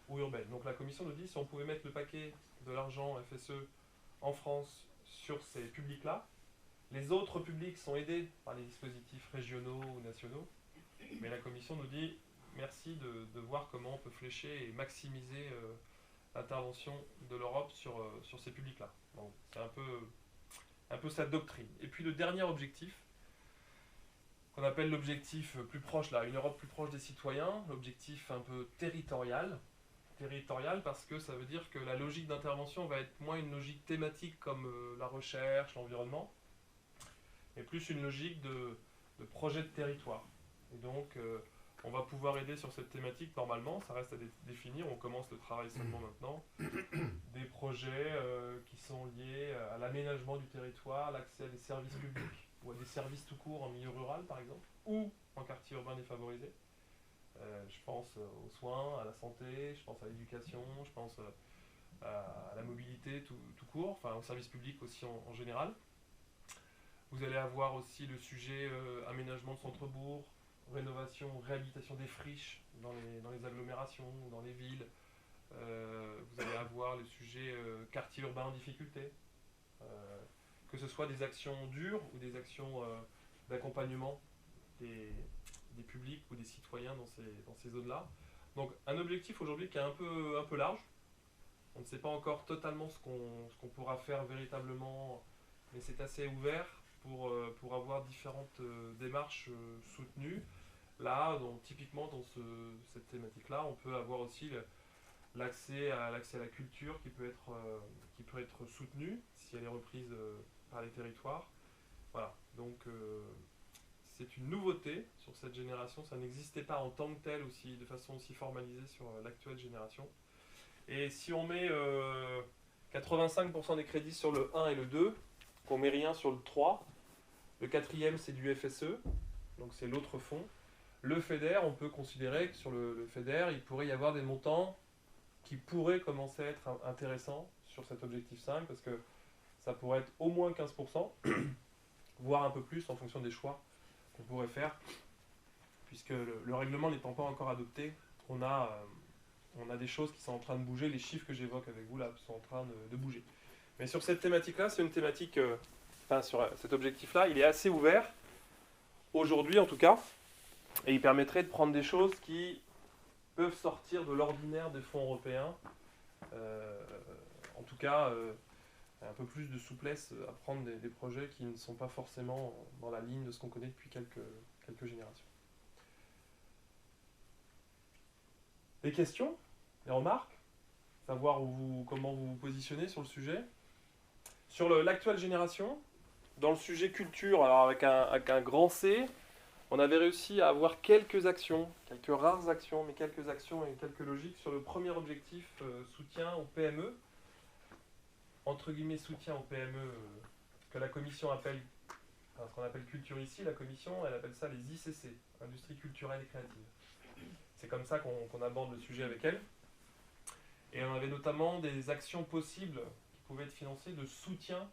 ou urbaine. Donc la Commission nous dit, si on pouvait mettre le paquet de l'argent FSE en France sur ces publics-là. Les autres publics sont aidés par les dispositifs régionaux ou nationaux, mais la Commission nous dit merci de voir comment on peut flécher et maximiser l'intervention de l'Europe sur ces publics-là. Donc c'est un peu sa doctrine. Et puis le dernier objectif, qu'on appelle l'objectif plus proche, là, une Europe plus proche des citoyens, l'objectif un peu territorial. Territorial parce que ça veut dire que la logique d'intervention va être moins une logique thématique comme la recherche, l'environnement, mais plus une logique de projet de territoire. Et donc, on va pouvoir aider sur cette thématique normalement, ça reste à définir, on commence le travail seulement maintenant, des projets qui sont liés à l'aménagement du territoire, l'accès à des services publics ou à des services tout court en milieu rural par exemple, ou en quartier urbain défavorisé. Je pense aux soins, à la santé, je pense à l'éducation, je pense à la mobilité tout court, enfin aux services publics aussi en général. Vous allez avoir aussi le sujet aménagement de centre-bourg, rénovation, réhabilitation des friches dans les agglomérations, dans les villes. Vous allez avoir le sujet quartier urbain en difficulté. Que ce soit des actions dures ou des actions d'accompagnement des publics ou des citoyens dans ces zones-là. Donc un objectif aujourd'hui qui est un peu large. On ne sait pas encore totalement ce qu'on pourra faire véritablement, mais c'est assez ouvert pour avoir différentes démarches soutenues. Là, donc, typiquement dans cette thématique-là, on peut avoir aussi l'accès à la culture qui peut être soutenue si elle est reprise par les territoires. Voilà, donc c'est une nouveauté sur cette génération, ça n'existait pas en tant que tel aussi, de façon aussi formalisée sur l'actuelle génération. Et si on met 85% des crédits sur le 1 et le 2, qu'on met rien sur le 3, le quatrième c'est du FSE, donc c'est l'autre fonds. Le FEDER, on peut considérer que sur le FEDER, il pourrait y avoir des montants qui pourraient commencer à être intéressants sur cet objectif 5, parce que ça pourrait être au moins 15%, voire un peu plus en fonction des choix qu'on pourrait faire, puisque le règlement n'étant pas encore adopté, on a des choses qui sont en train de bouger, les chiffres que j'évoque avec vous là sont en train de bouger. Mais sur cette thématique-là, c'est une thématique, sur cet objectif-là, il est assez ouvert, aujourd'hui en tout cas, et il permettrait de prendre des choses qui peuvent sortir de l'ordinaire des fonds européens, en tout cas un peu plus de souplesse à prendre des projets qui ne sont pas forcément dans la ligne de ce qu'on connaît depuis quelques générations. Des questions? Des remarques? Savoir comment vous vous positionnez sur le sujet. Sur l'actuelle génération, dans le sujet culture, alors avec un grand C, on avait réussi à avoir quelques actions, quelques rares actions, mais quelques actions et quelques logiques sur le premier objectif, soutien aux PME. Entre guillemets, soutien aux PME, que la commission appelle, enfin, ce qu'on appelle culture ici, la commission, elle appelle ça les ICC, industrie culturelle et créative. C'est comme ça qu'on aborde le sujet avec elle. Et on avait notamment des actions possibles qui pouvaient être financées de soutien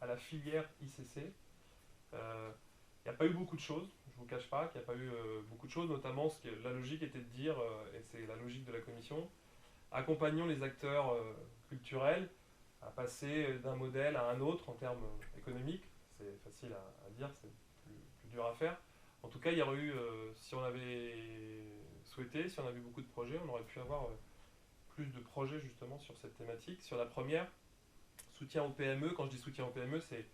à la filière ICC. Il n'y a pas eu beaucoup de choses, je ne vous cache pas qu'il n'y a pas eu beaucoup de choses, notamment la logique était de dire, et c'est la logique de la commission, accompagnons les acteurs culturels à passer d'un modèle à un autre en termes économiques. C'est facile à dire, c'est plus dur à faire. En tout cas, il y aurait eu, si on avait souhaité, si on avait eu beaucoup de projets, on aurait pu avoir plus de projets justement sur cette thématique. Sur la première, soutien aux PME, quand je dis soutien aux PME, c'est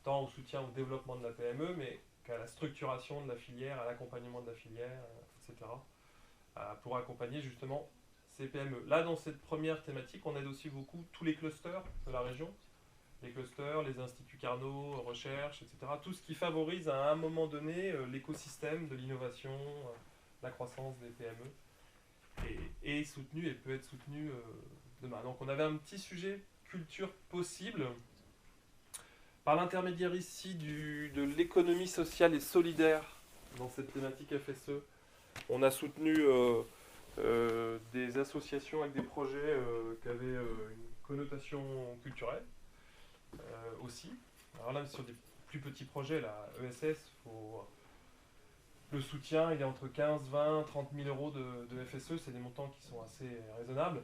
tant au soutien au développement de la PME, mais qu'à la structuration de la filière, à l'accompagnement de la filière, etc. Pour accompagner justement ces PME. Là, dans cette première thématique, on aide aussi beaucoup tous les clusters de la région. Les clusters, les instituts Carnot, recherche, etc. Tout ce qui favorise à un moment donné l'écosystème de l'innovation, la croissance des PME, est soutenu et peut être soutenu demain. Donc on avait un petit sujet culture possible par l'intermédiaire ici de l'économie sociale et solidaire dans cette thématique FSE. On a soutenu des associations avec des projets qui avaient une connotation culturelle aussi. Alors là, sur des plus petits projets, là, ESS, le soutien, il est entre 15, 20, 30 000 euros de FSE, c'est des montants qui sont assez raisonnables.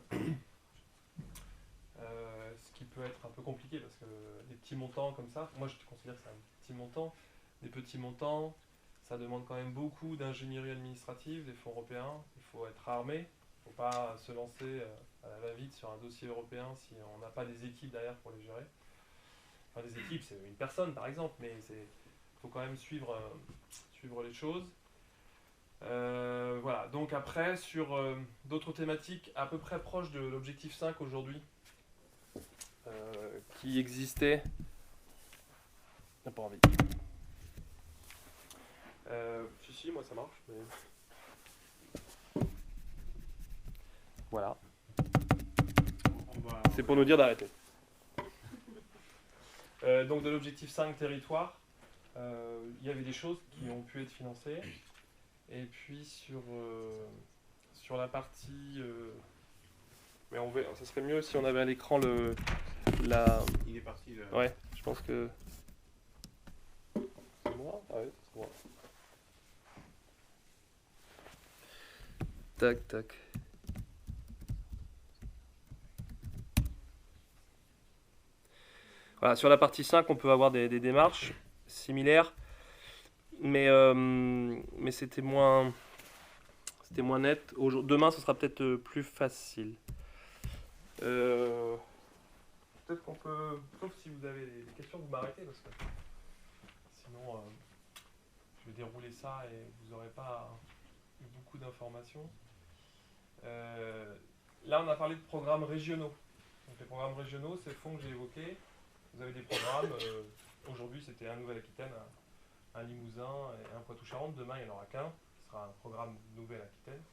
Ce qui peut être un peu compliqué parce que des petits montants comme ça, moi je considère que c'est un petit montant, des petits montants, ça demande quand même beaucoup d'ingénierie administrative des fonds européens, il faut être armé, il ne faut pas se lancer à la va-vite sur un dossier européen si on n'a pas des équipes derrière pour les gérer. Enfin des équipes, c'est une personne par exemple, mais il faut quand même suivre suivre les choses. Voilà, donc après, sur d'autres thématiques à peu près proches de l'objectif 5 aujourd'hui, qui existait. N'a pas envie. Si, moi ça marche. Mais... Voilà. C'est pour nous dire d'arrêter. Donc de l'objectif 5 territoire, il y avait des choses qui ont pu être financées. Et puis sur la partie... mais ça serait mieux si on avait à l'écran Il est parti là. Ouais, je pense que... C'est moi? Ah oui, c'est moi. Tac, tac. Voilà, sur la partie 5, on peut avoir des démarches similaires, mais c'était moins net. Demain, ce sera peut-être plus facile. Peut-être qu'on peut, sauf si vous avez des questions, vous m'arrêtez, parce que sinon, je vais dérouler ça et vous n'aurez pas eu beaucoup d'informations. Là, on a parlé de programmes régionaux. Donc, les programmes régionaux, c'est le fonds que j'ai évoqué. Vous avez des programmes, aujourd'hui c'était un Nouvelle-Aquitaine, un Limousin et un Poitou-Charentes. Demain il n'y en aura qu'un, ce sera un programme Nouvelle-Aquitaine.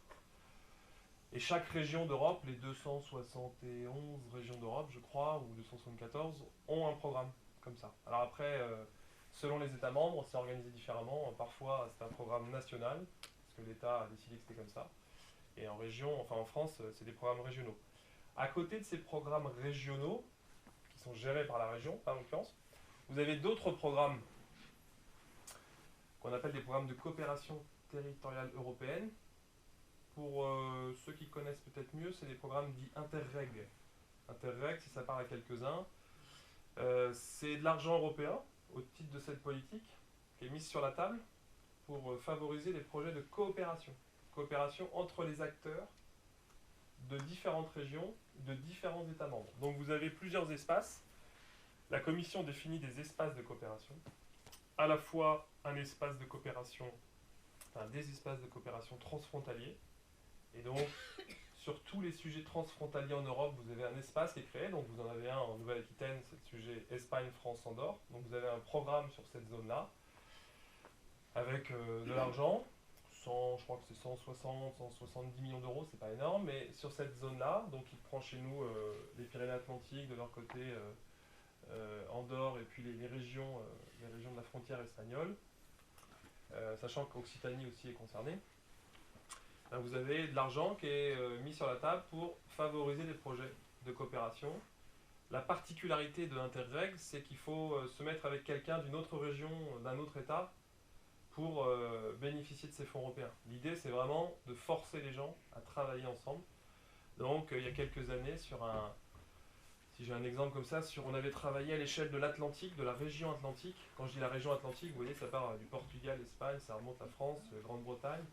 Et chaque région d'Europe, les 271 régions d'Europe je crois, ou 274, ont un programme comme ça. Alors après, selon les États membres, c'est organisé différemment. Parfois c'est un programme national, parce que l'État a décidé que c'était comme ça. Et en région, enfin en France, c'est des programmes régionaux. À côté de ces programmes régionaux, qui sont gérés par la région, en l'occurrence, vous avez d'autres programmes qu'on appelle des programmes de coopération territoriale européenne. Pour ceux qui connaissent peut-être mieux, c'est des programmes dits Interreg. Interreg, si ça parle à quelques-uns, c'est de l'argent européen au titre de cette politique qui est mise sur la table pour favoriser des projets de coopération. Coopération entre les acteurs de différentes régions, de différents États membres. Donc vous avez plusieurs espaces. La Commission définit des espaces de coopération, à la fois un espace de coopération, enfin des espaces de coopération transfrontaliers, et donc sur tous les sujets transfrontaliers en Europe, vous avez un espace qui est créé, donc vous en avez un en Nouvelle-Aquitaine, c'est le sujet Espagne, France, Andorre, donc vous avez un programme sur cette zone-là, avec de l'argent, je crois que c'est 160, 170 millions d'euros, c'est pas énorme, mais sur cette zone-là, donc il prend chez nous les Pyrénées-Atlantiques, de leur côté Andorre, et puis les régions de la frontière espagnole, sachant qu'Occitanie aussi est concernée. Là, vous avez de l'argent qui est mis sur la table pour favoriser des projets de coopération. La particularité de Interreg, c'est qu'il faut se mettre avec quelqu'un d'une autre région, d'un autre État, pour bénéficier de ces fonds européens. L'idée, c'est vraiment de forcer les gens à travailler ensemble. Donc, il y a quelques années, si j'ai un exemple comme ça, on avait travaillé à l'échelle de l'Atlantique, de la région Atlantique. Quand je dis la région Atlantique, vous voyez, ça part du Portugal, l'Espagne, ça remonte à la France, Grande-Bretagne.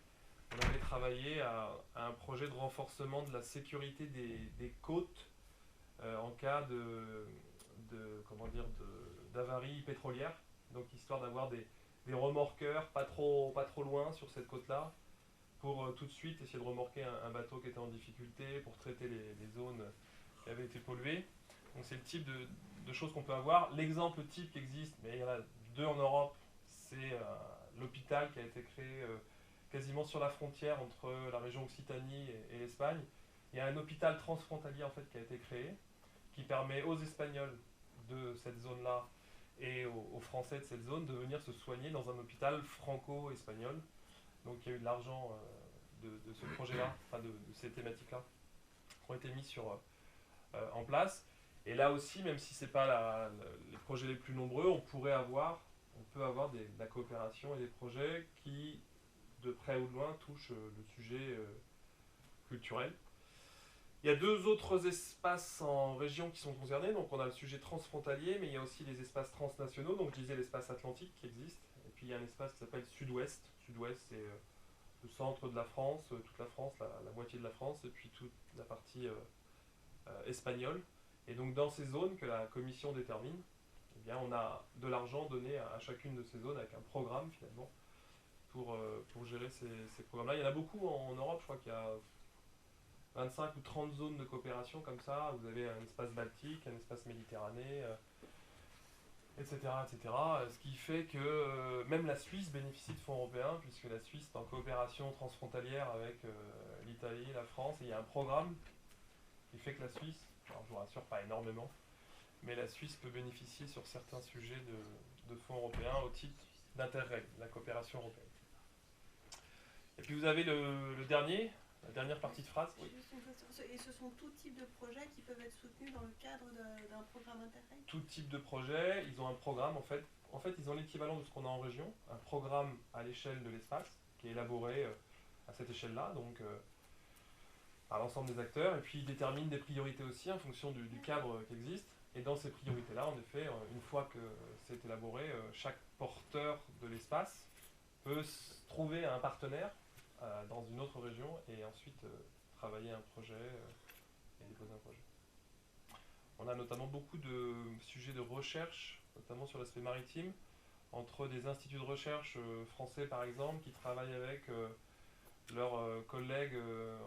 On avait travaillé à un projet de renforcement de la sécurité des côtes en cas d'avarie pétrolière. Donc, histoire d'avoir des remorqueurs pas trop loin sur cette côte-là, pour tout de suite essayer de remorquer un bateau qui était en difficulté, pour traiter les zones qui avaient été polluées. Donc c'est le type de choses qu'on peut avoir. L'exemple type qui existe, mais il y en a deux en Europe, c'est l'hôpital qui a été créé quasiment sur la frontière entre la région Occitanie et l'Espagne. Il y a un hôpital transfrontalier en fait qui a été créé, qui permet aux Espagnols de cette zone-là et aux Français de cette zone de venir se soigner dans un hôpital franco-espagnol. Donc il y a eu de l'argent de ce projet-là, enfin de ces thématiques-là, qui ont été mis en place. Et là aussi, même si ce n'est pas les projets les plus nombreux, on peut avoir de la coopération et des projets qui, de près ou de loin, touchent le sujet culturel. Il y a deux autres espaces en région qui sont concernés. Donc on a le sujet transfrontalier, mais il y a aussi les espaces transnationaux. Donc je disais l'espace atlantique qui existe. Et puis il y a un espace qui s'appelle Sud-Ouest. Sud-Ouest, c'est le centre de la France, toute la France, la moitié de la France, et puis toute la partie espagnole. Et donc dans ces zones que la Commission détermine, eh bien, on a de l'argent donné à chacune de ces zones avec un programme finalement pour gérer ces programmes-là. Il y en a beaucoup en Europe, je crois qu'il y a 25 ou 30 zones de coopération comme ça. Vous avez un espace baltique, un espace méditerranéen, etc., etc. Ce qui fait que même la Suisse bénéficie de fonds européens, puisque la Suisse est en coopération transfrontalière avec l'Italie, la France, et il y a un programme qui fait que la Suisse, alors je vous rassure pas énormément, mais la Suisse peut bénéficier sur certains sujets de fonds européens au titre d'Interreg, la coopération européenne. Et puis vous avez la dernière partie de phrase. Oui. Et ce sont tout type de projets qui peuvent être soutenus dans le cadre d'un programme Interreg? Tout type de projet, ils ont un programme en fait. En fait, ils ont l'équivalent de ce qu'on a en région, un programme à l'échelle de l'espace qui est élaboré à cette échelle-là, donc par l'ensemble des acteurs, et puis ils déterminent des priorités aussi en fonction du cadre qui existe. Et dans ces priorités-là, en effet, une fois que c'est élaboré, chaque porteur de l'espace peut trouver un partenaire dans une autre région et ensuite travailler un projet et déposer un projet. On a notamment beaucoup de sujets de recherche, notamment sur l'aspect maritime, entre des instituts de recherche français par exemple, qui travaillent avec leurs collègues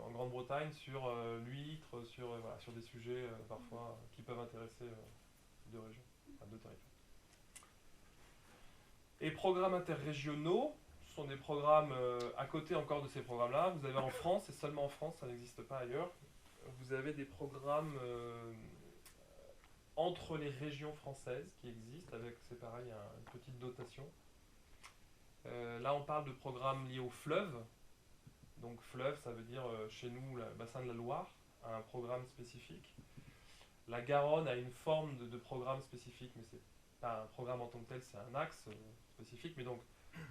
en Grande-Bretagne sur l'huître, sur des sujets parfois qui peuvent intéresser deux régions, enfin deux territoires. Et programmes interrégionaux sont des programmes à côté encore de ces programmes-là. Vous avez en France, et seulement en France, ça n'existe pas ailleurs, vous avez des programmes entre les régions françaises qui existent, avec, c'est pareil, une petite dotation. Là, on parle de programmes liés au fleuve. Donc fleuve, ça veut dire chez nous le bassin de la Loire a un programme spécifique. La Garonne a une forme de programme spécifique, mais c'est pas un programme en tant que tel, c'est un axe spécifique. Mais donc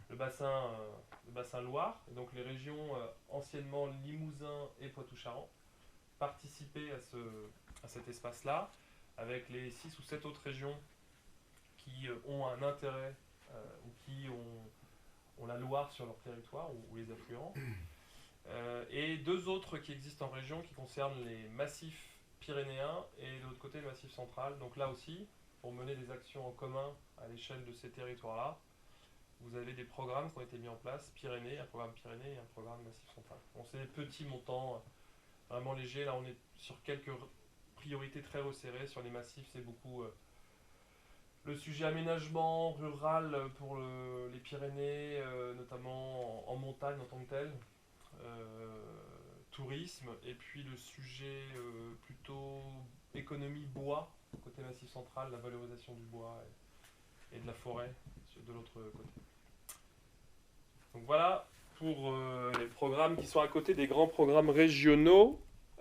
le bassin Loire, et donc les régions anciennement Limousin et Poitou-Charentes participaient à cet espace-là, avec les 6 ou 7 autres régions qui ont un intérêt ou qui ont la Loire sur leur territoire ou les affluents. Et deux autres qui existent en région qui concernent les massifs pyrénéens et de l'autre côté le massif central. Donc là aussi, pour mener des actions en commun à l'échelle de ces territoires-là, vous avez des programmes qui ont été mis en place, Pyrénées, un programme Pyrénées et un programme massif central. Bon, c'est des petits montants vraiment légers. Là, on est sur quelques priorités très resserrées. Sur les massifs, c'est beaucoup le sujet aménagement rural pour les Pyrénées, notamment en montagne en tant que tel. Tourisme, et puis le sujet plutôt économie bois, côté massif central, la valorisation du bois et de la forêt de l'autre côté. Donc voilà pour les programmes qui sont à côté des grands programmes régionaux.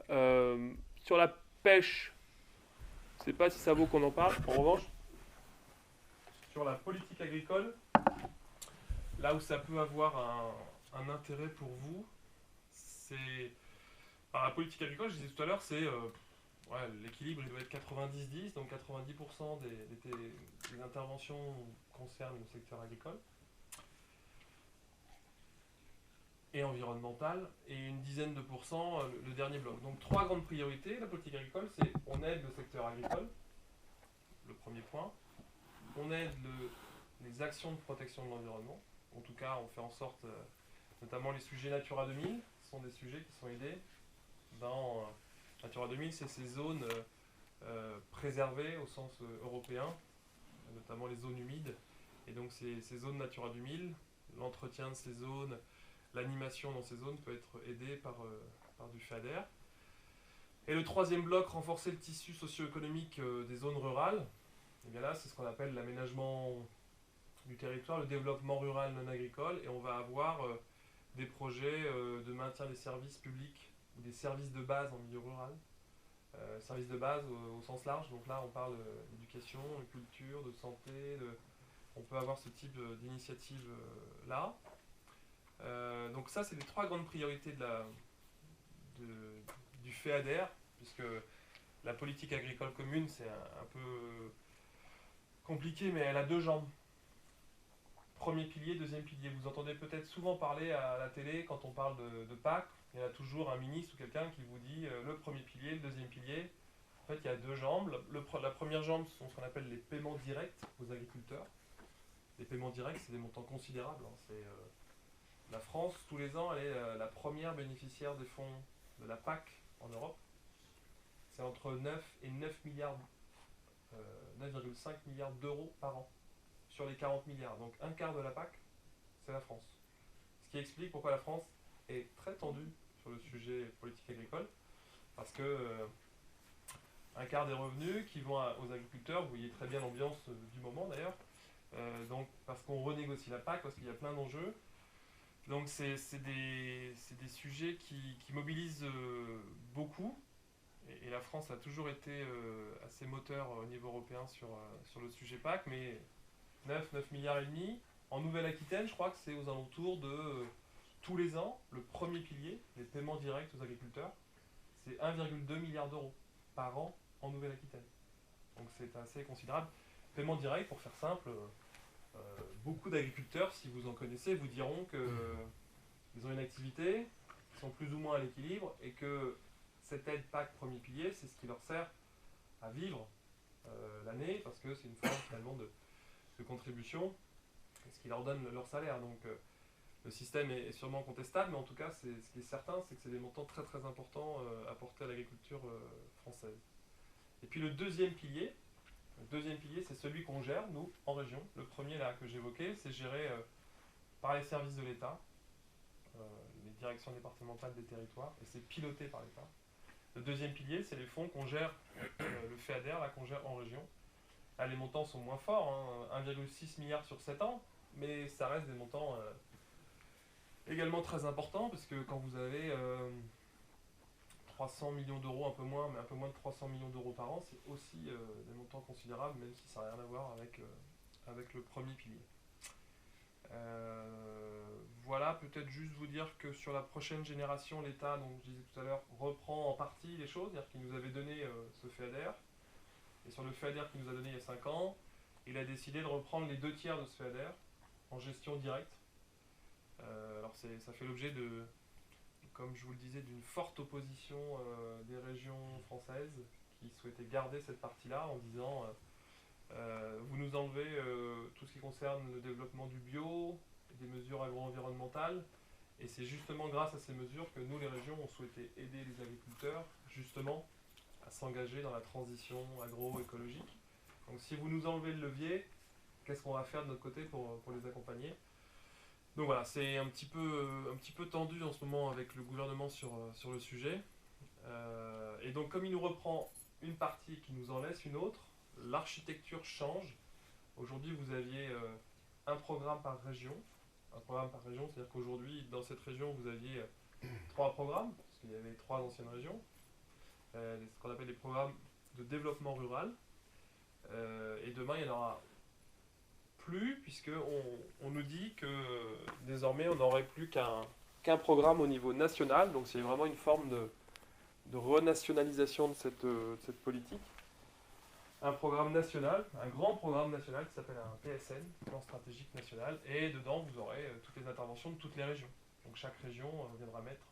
Sur la pêche, je ne sais pas si ça vaut qu'on en parle. En revanche, sur la politique agricole, là où ça peut avoir un intérêt pour vous, c'est... Alors, la politique agricole, je disais tout à l'heure, c'est l'équilibre, il doit être 90-10, donc 90% des interventions concernent le secteur agricole et environnemental, et une dizaine de pourcents le dernier bloc. Donc 3 grandes priorités. La politique agricole, c'est on aide le secteur agricole, le premier point. On aide les actions de protection de l'environnement. En tout cas, on fait en sorte, notamment les sujets Natura 2000, sont des sujets qui sont aidés dans Natura 2000, c'est ces zones préservées au sens européen, notamment les zones humides. Et donc ces zones Natura 2000, l'entretien de ces zones, l'animation dans ces zones peut être aidé par du FEADER. Et le troisième bloc, renforcer le tissu socio-économique des zones rurales. Et bien là, c'est ce qu'on appelle l'aménagement du territoire, le développement rural non agricole, et on va avoir des projets de maintien des services publics ou des services de base en milieu rural. Services de base au sens large, donc là on parle d'éducation, de culture, de santé, on peut avoir ce type d'initiative là. Donc ça c'est les 3 grandes priorités du FEADER, puisque la politique agricole commune c'est un peu compliqué, mais elle a 2 jambes. Premier pilier, deuxième pilier. Vous entendez peut-être souvent parler à la télé quand on parle de PAC. Il y a toujours un ministre ou quelqu'un qui vous dit le premier pilier, le deuxième pilier. En fait, il y a 2 jambes. La première jambe, ce sont ce qu'on appelle les paiements directs aux agriculteurs. Les paiements directs, c'est des montants considérables. Hein. C'est La France, tous les ans, elle est la première bénéficiaire des fonds de la PAC en Europe. C'est entre 9 et 9 milliards, 9,5 milliards d'euros par an sur les 40 milliards. Donc un quart de la PAC, c'est la France. Ce qui explique pourquoi la France est très tendue sur le sujet politique agricole, parce que un quart des revenus qui vont aux agriculteurs, vous voyez très bien l'ambiance du moment d'ailleurs, donc parce qu'on renégocie la PAC, parce qu'il y a plein d'enjeux. Donc c'est des sujets qui mobilisent beaucoup, et la France a toujours été assez moteur au niveau européen sur le sujet PAC, mais 9 milliards et demi. En Nouvelle-Aquitaine, je crois que c'est aux alentours de tous les ans, le premier pilier, les paiements directs aux agriculteurs, c'est 1,2 milliard d'euros par an en Nouvelle-Aquitaine. Donc c'est assez considérable. Paiement direct, pour faire simple, beaucoup d'agriculteurs, si vous en connaissez, vous diront qu'ils ont une activité, qu'ils sont plus ou moins à l'équilibre, et que cette aide PAC premier pilier, c'est ce qui leur sert à vivre l'année, parce que c'est une forme finalement de contribution, ce qui leur donne leur salaire. Donc le système est sûrement contestable, mais en tout cas, ce qui est certain, c'est que c'est des montants très très importants apportés à l'agriculture française. Et puis le deuxième pilier, c'est celui qu'on gère, nous, en région. Le premier là que j'évoquais, c'est géré par les services de l'État, les directions départementales des territoires, et c'est piloté par l'État. Le deuxième pilier, c'est les fonds qu'on gère, le FEADER, là, qu'on gère en région. Là, les montants sont moins forts, hein, 1,6 milliard sur 7 ans, mais ça reste des montants également très importants, parce que quand vous avez 300 millions d'euros, un peu moins, mais un peu moins de 300 millions d'euros par an, c'est aussi des montants considérables, même si ça n'a rien à voir avec le premier pilier. Voilà, peut-être juste vous dire que sur la prochaine génération, l'État, donc je disais tout à l'heure, reprend en partie les choses, c'est-à-dire qu'il nous avait donné ce FEADER, et sur le FEADER qu'il nous a donné il y a 5 ans, il a décidé de reprendre les 2 tiers de ce FEADER en gestion directe. Alors ça fait l'objet de, comme je vous le disais, d'une forte opposition des régions françaises qui souhaitaient garder cette partie-là en disant vous nous enlevez tout ce qui concerne le développement du bio, des mesures agro-environnementales, et c'est justement grâce à ces mesures que nous, les régions, ont souhaité aider les agriculteurs justement à s'engager dans la transition agroécologique. Donc si vous nous enlevez le levier, qu'est-ce qu'on va faire de notre côté pour les accompagner? Donc voilà, c'est un petit peu tendu en ce moment avec le gouvernement sur le sujet. Et donc comme il nous reprend une partie et qu'il nous en laisse une autre, l'architecture change. Aujourd'hui, vous aviez un programme par région. Un programme par région, c'est-à-dire qu'aujourd'hui, dans cette région, vous aviez 3 programmes, parce qu'il y avait 3 anciennes régions, ce qu'on appelle des programmes de développement rural. Et demain, il y en aura plus, puisqu'on nous dit que désormais, on n'aurait plus qu'un programme au niveau national. Donc c'est vraiment une forme de renationalisation de cette politique. Un programme national, un grand programme national qui s'appelle un PSN, Plan Stratégique National, et dedans vous aurez toutes les interventions de toutes les régions. Donc chaque région viendra mettre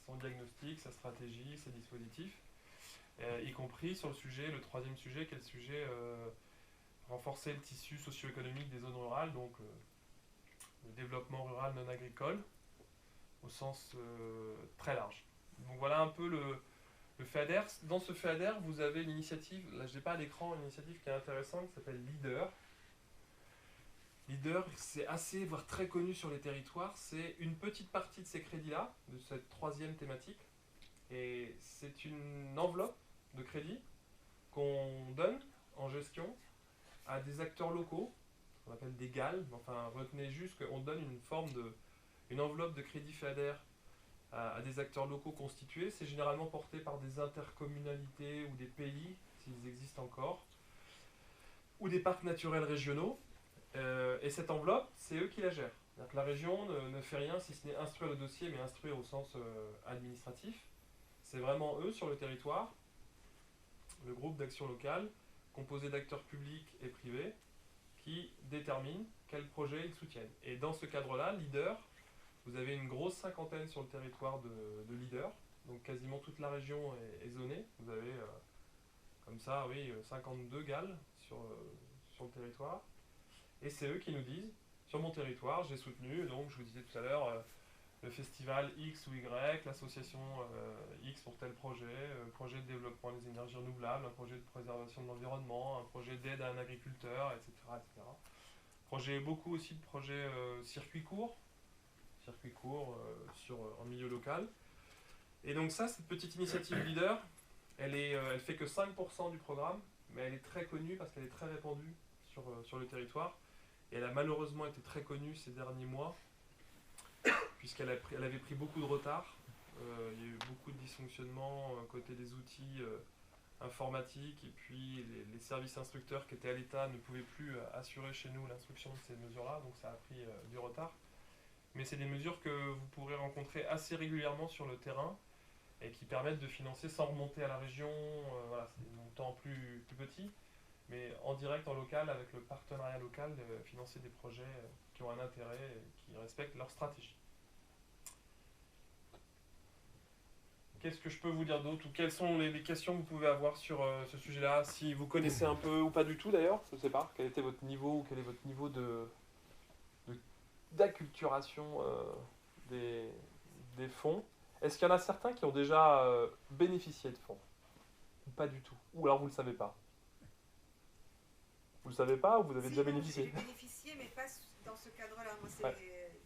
son diagnostic, sa stratégie, ses dispositifs, y compris sur le sujet, le troisième sujet, qui est le sujet renforcer le tissu socio-économique des zones rurales, donc le développement rural non agricole, au sens très large. Donc voilà un peu le FEADER. Dans ce FEADER, vous avez l'initiative, là je n'ai pas à l'écran, une initiative qui est intéressante, qui s'appelle LEADER. LEADER, c'est assez, voire très connu sur les territoires. C'est une petite partie de ces crédits-là, de cette troisième thématique. Et c'est une enveloppe de crédit qu'on donne en gestion à des acteurs locaux, qu'on appelle des GAL. Enfin, retenez juste qu'on donne une enveloppe de crédit FEADER à des acteurs locaux constitués. C'est généralement porté par des intercommunalités ou des pays, s'ils existent encore, ou des parcs naturels régionaux. Et cette enveloppe, c'est eux qui la gèrent. C'est-à-dire que la région ne fait rien si ce n'est instruire le dossier, mais instruire au sens administratif. C'est vraiment eux sur le territoire, le groupe d'action locale, composé d'acteurs publics et privés, qui déterminent quel projet ils soutiennent. Et dans ce cadre-là, LEADER, vous avez une grosse cinquantaine sur le territoire de leaders, donc quasiment toute la région est zonée. Vous avez comme ça, oui, 52 GAL sur le territoire. Et c'est eux qui nous disent sur mon territoire, j'ai soutenu, donc je vous disais tout à l'heure, le festival X ou Y, l'association X pour tel projet, projet de développement des énergies renouvelables, un projet de préservation de l'environnement, un projet d'aide à un agriculteur, etc. etc. Beaucoup aussi de projets circuits courts en milieu local. Et donc ça, cette petite initiative leader, elle fait que 5% du programme, mais elle est très connue parce qu'elle est très répandue sur le territoire. Et elle a malheureusement été très connue ces derniers mois, puisqu'elle avait pris beaucoup de retard. Il y a eu beaucoup de dysfonctionnements côté des outils informatiques, et puis les services instructeurs qui étaient à l'État ne pouvaient plus assurer chez nous l'instruction de ces mesures-là, donc ça a pris du retard. Mais c'est des mesures que vous pourrez rencontrer assez régulièrement sur le terrain, et qui permettent de financer sans remonter à la région. Voilà, c'est des montants plus petits, mais en direct, en local, avec le partenariat local, financer des projets qui ont un intérêt et qui respectent leur stratégie. Qu'est-ce que je peux vous dire d'autre, ou quelles sont les questions que vous pouvez avoir sur ce sujet-là, si vous connaissez un peu, ou pas du tout d'ailleurs, je ne sais pas, quel était votre niveau, ou quel est votre niveau d'acculturation des fonds. Est-ce qu'il y en a certains qui ont déjà bénéficié de fonds? Ou pas du tout? Ou alors vous ne le savez pas? Vous ne le savez pas, ou vous avez déjà bénéficié? J'ai bénéficié, mais pas dans ce cadre-là. Moi, c'est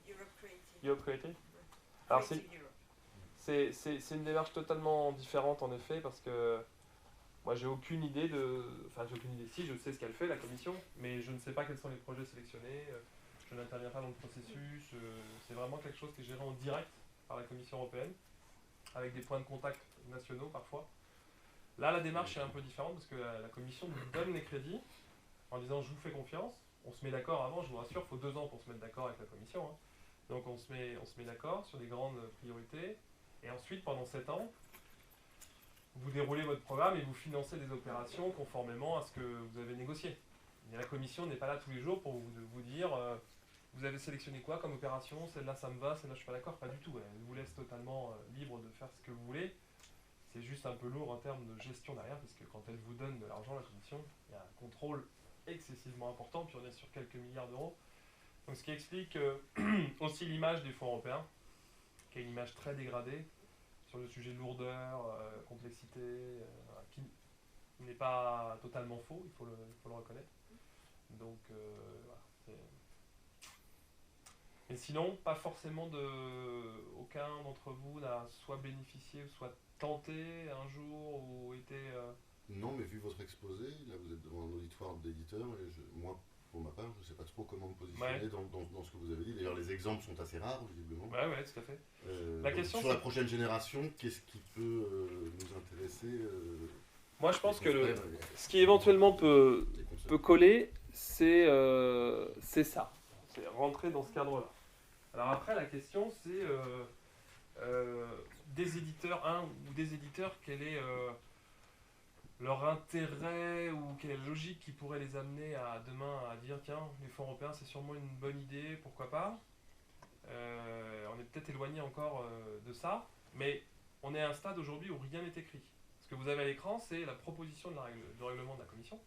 Europe Creative. Europe Creative. Alors c'est une démarche totalement différente en effet, parce que moi j'ai aucune idée de... Enfin j'ai aucune idée, si je sais ce qu'elle fait la commission, mais je ne sais pas quels sont les projets sélectionnés, je n'interviens pas dans le processus, c'est vraiment quelque chose qui est géré en direct par la Commission européenne, avec des points de contact nationaux parfois. Là, la démarche est un peu différente parce que la Commission nous donne les crédits en disant je vous fais confiance. On se met d'accord avant, je vous rassure, il faut 2 ans pour se mettre d'accord avec la Commission. Hein. Donc on se met d'accord sur des grandes priorités. Et ensuite, pendant 7 ans, vous déroulez votre programme et vous financez des opérations conformément à ce que vous avez négocié. Et la Commission n'est pas là tous les jours pour vous dire vous avez sélectionné quoi comme opération, celle-là ça me va, celle-là je suis pas d'accord, pas du tout. Elle vous laisse totalement libre de faire ce que vous voulez. C'est juste un peu lourd en termes de gestion derrière, parce que quand elle vous donne de l'argent, la Commission, il y a un contrôle excessivement important, puis on est sur quelques milliards d'euros. Donc ce qui explique aussi l'image des fonds européens, qui est une image très dégradée sur le sujet de lourdeur, complexité, qui n'est pas totalement faux, il faut le reconnaître. Donc voilà, et sinon, pas forcément aucun d'entre vous n'a soit bénéficié, soit tenté un jour, ou été... Non, mais vu votre exposé, là vous êtes devant un auditoire d'éditeurs, et moi, pour ma part, je ne sais pas trop comment me positionner dans ce que vous avez dit. D'ailleurs, les exemples sont assez rares, visiblement. Ouais, tout à fait. La question, sur la prochaine génération, qu'est-ce qui peut nous intéresser Moi, je pense que ce qui éventuellement peut coller, c'est ça. C'est rentrer dans ce cadre-là. Alors après, la question, c'est des éditeurs, quel est leur intérêt, ou quelle est la logique qui pourrait les amener à demain à dire tiens, les fonds européens, c'est sûrement une bonne idée, pourquoi pas. On est peut-être éloigné encore de ça, mais on est à un stade aujourd'hui où rien n'est écrit. Ce que vous avez à l'écran, c'est la proposition du règlement de la Commission.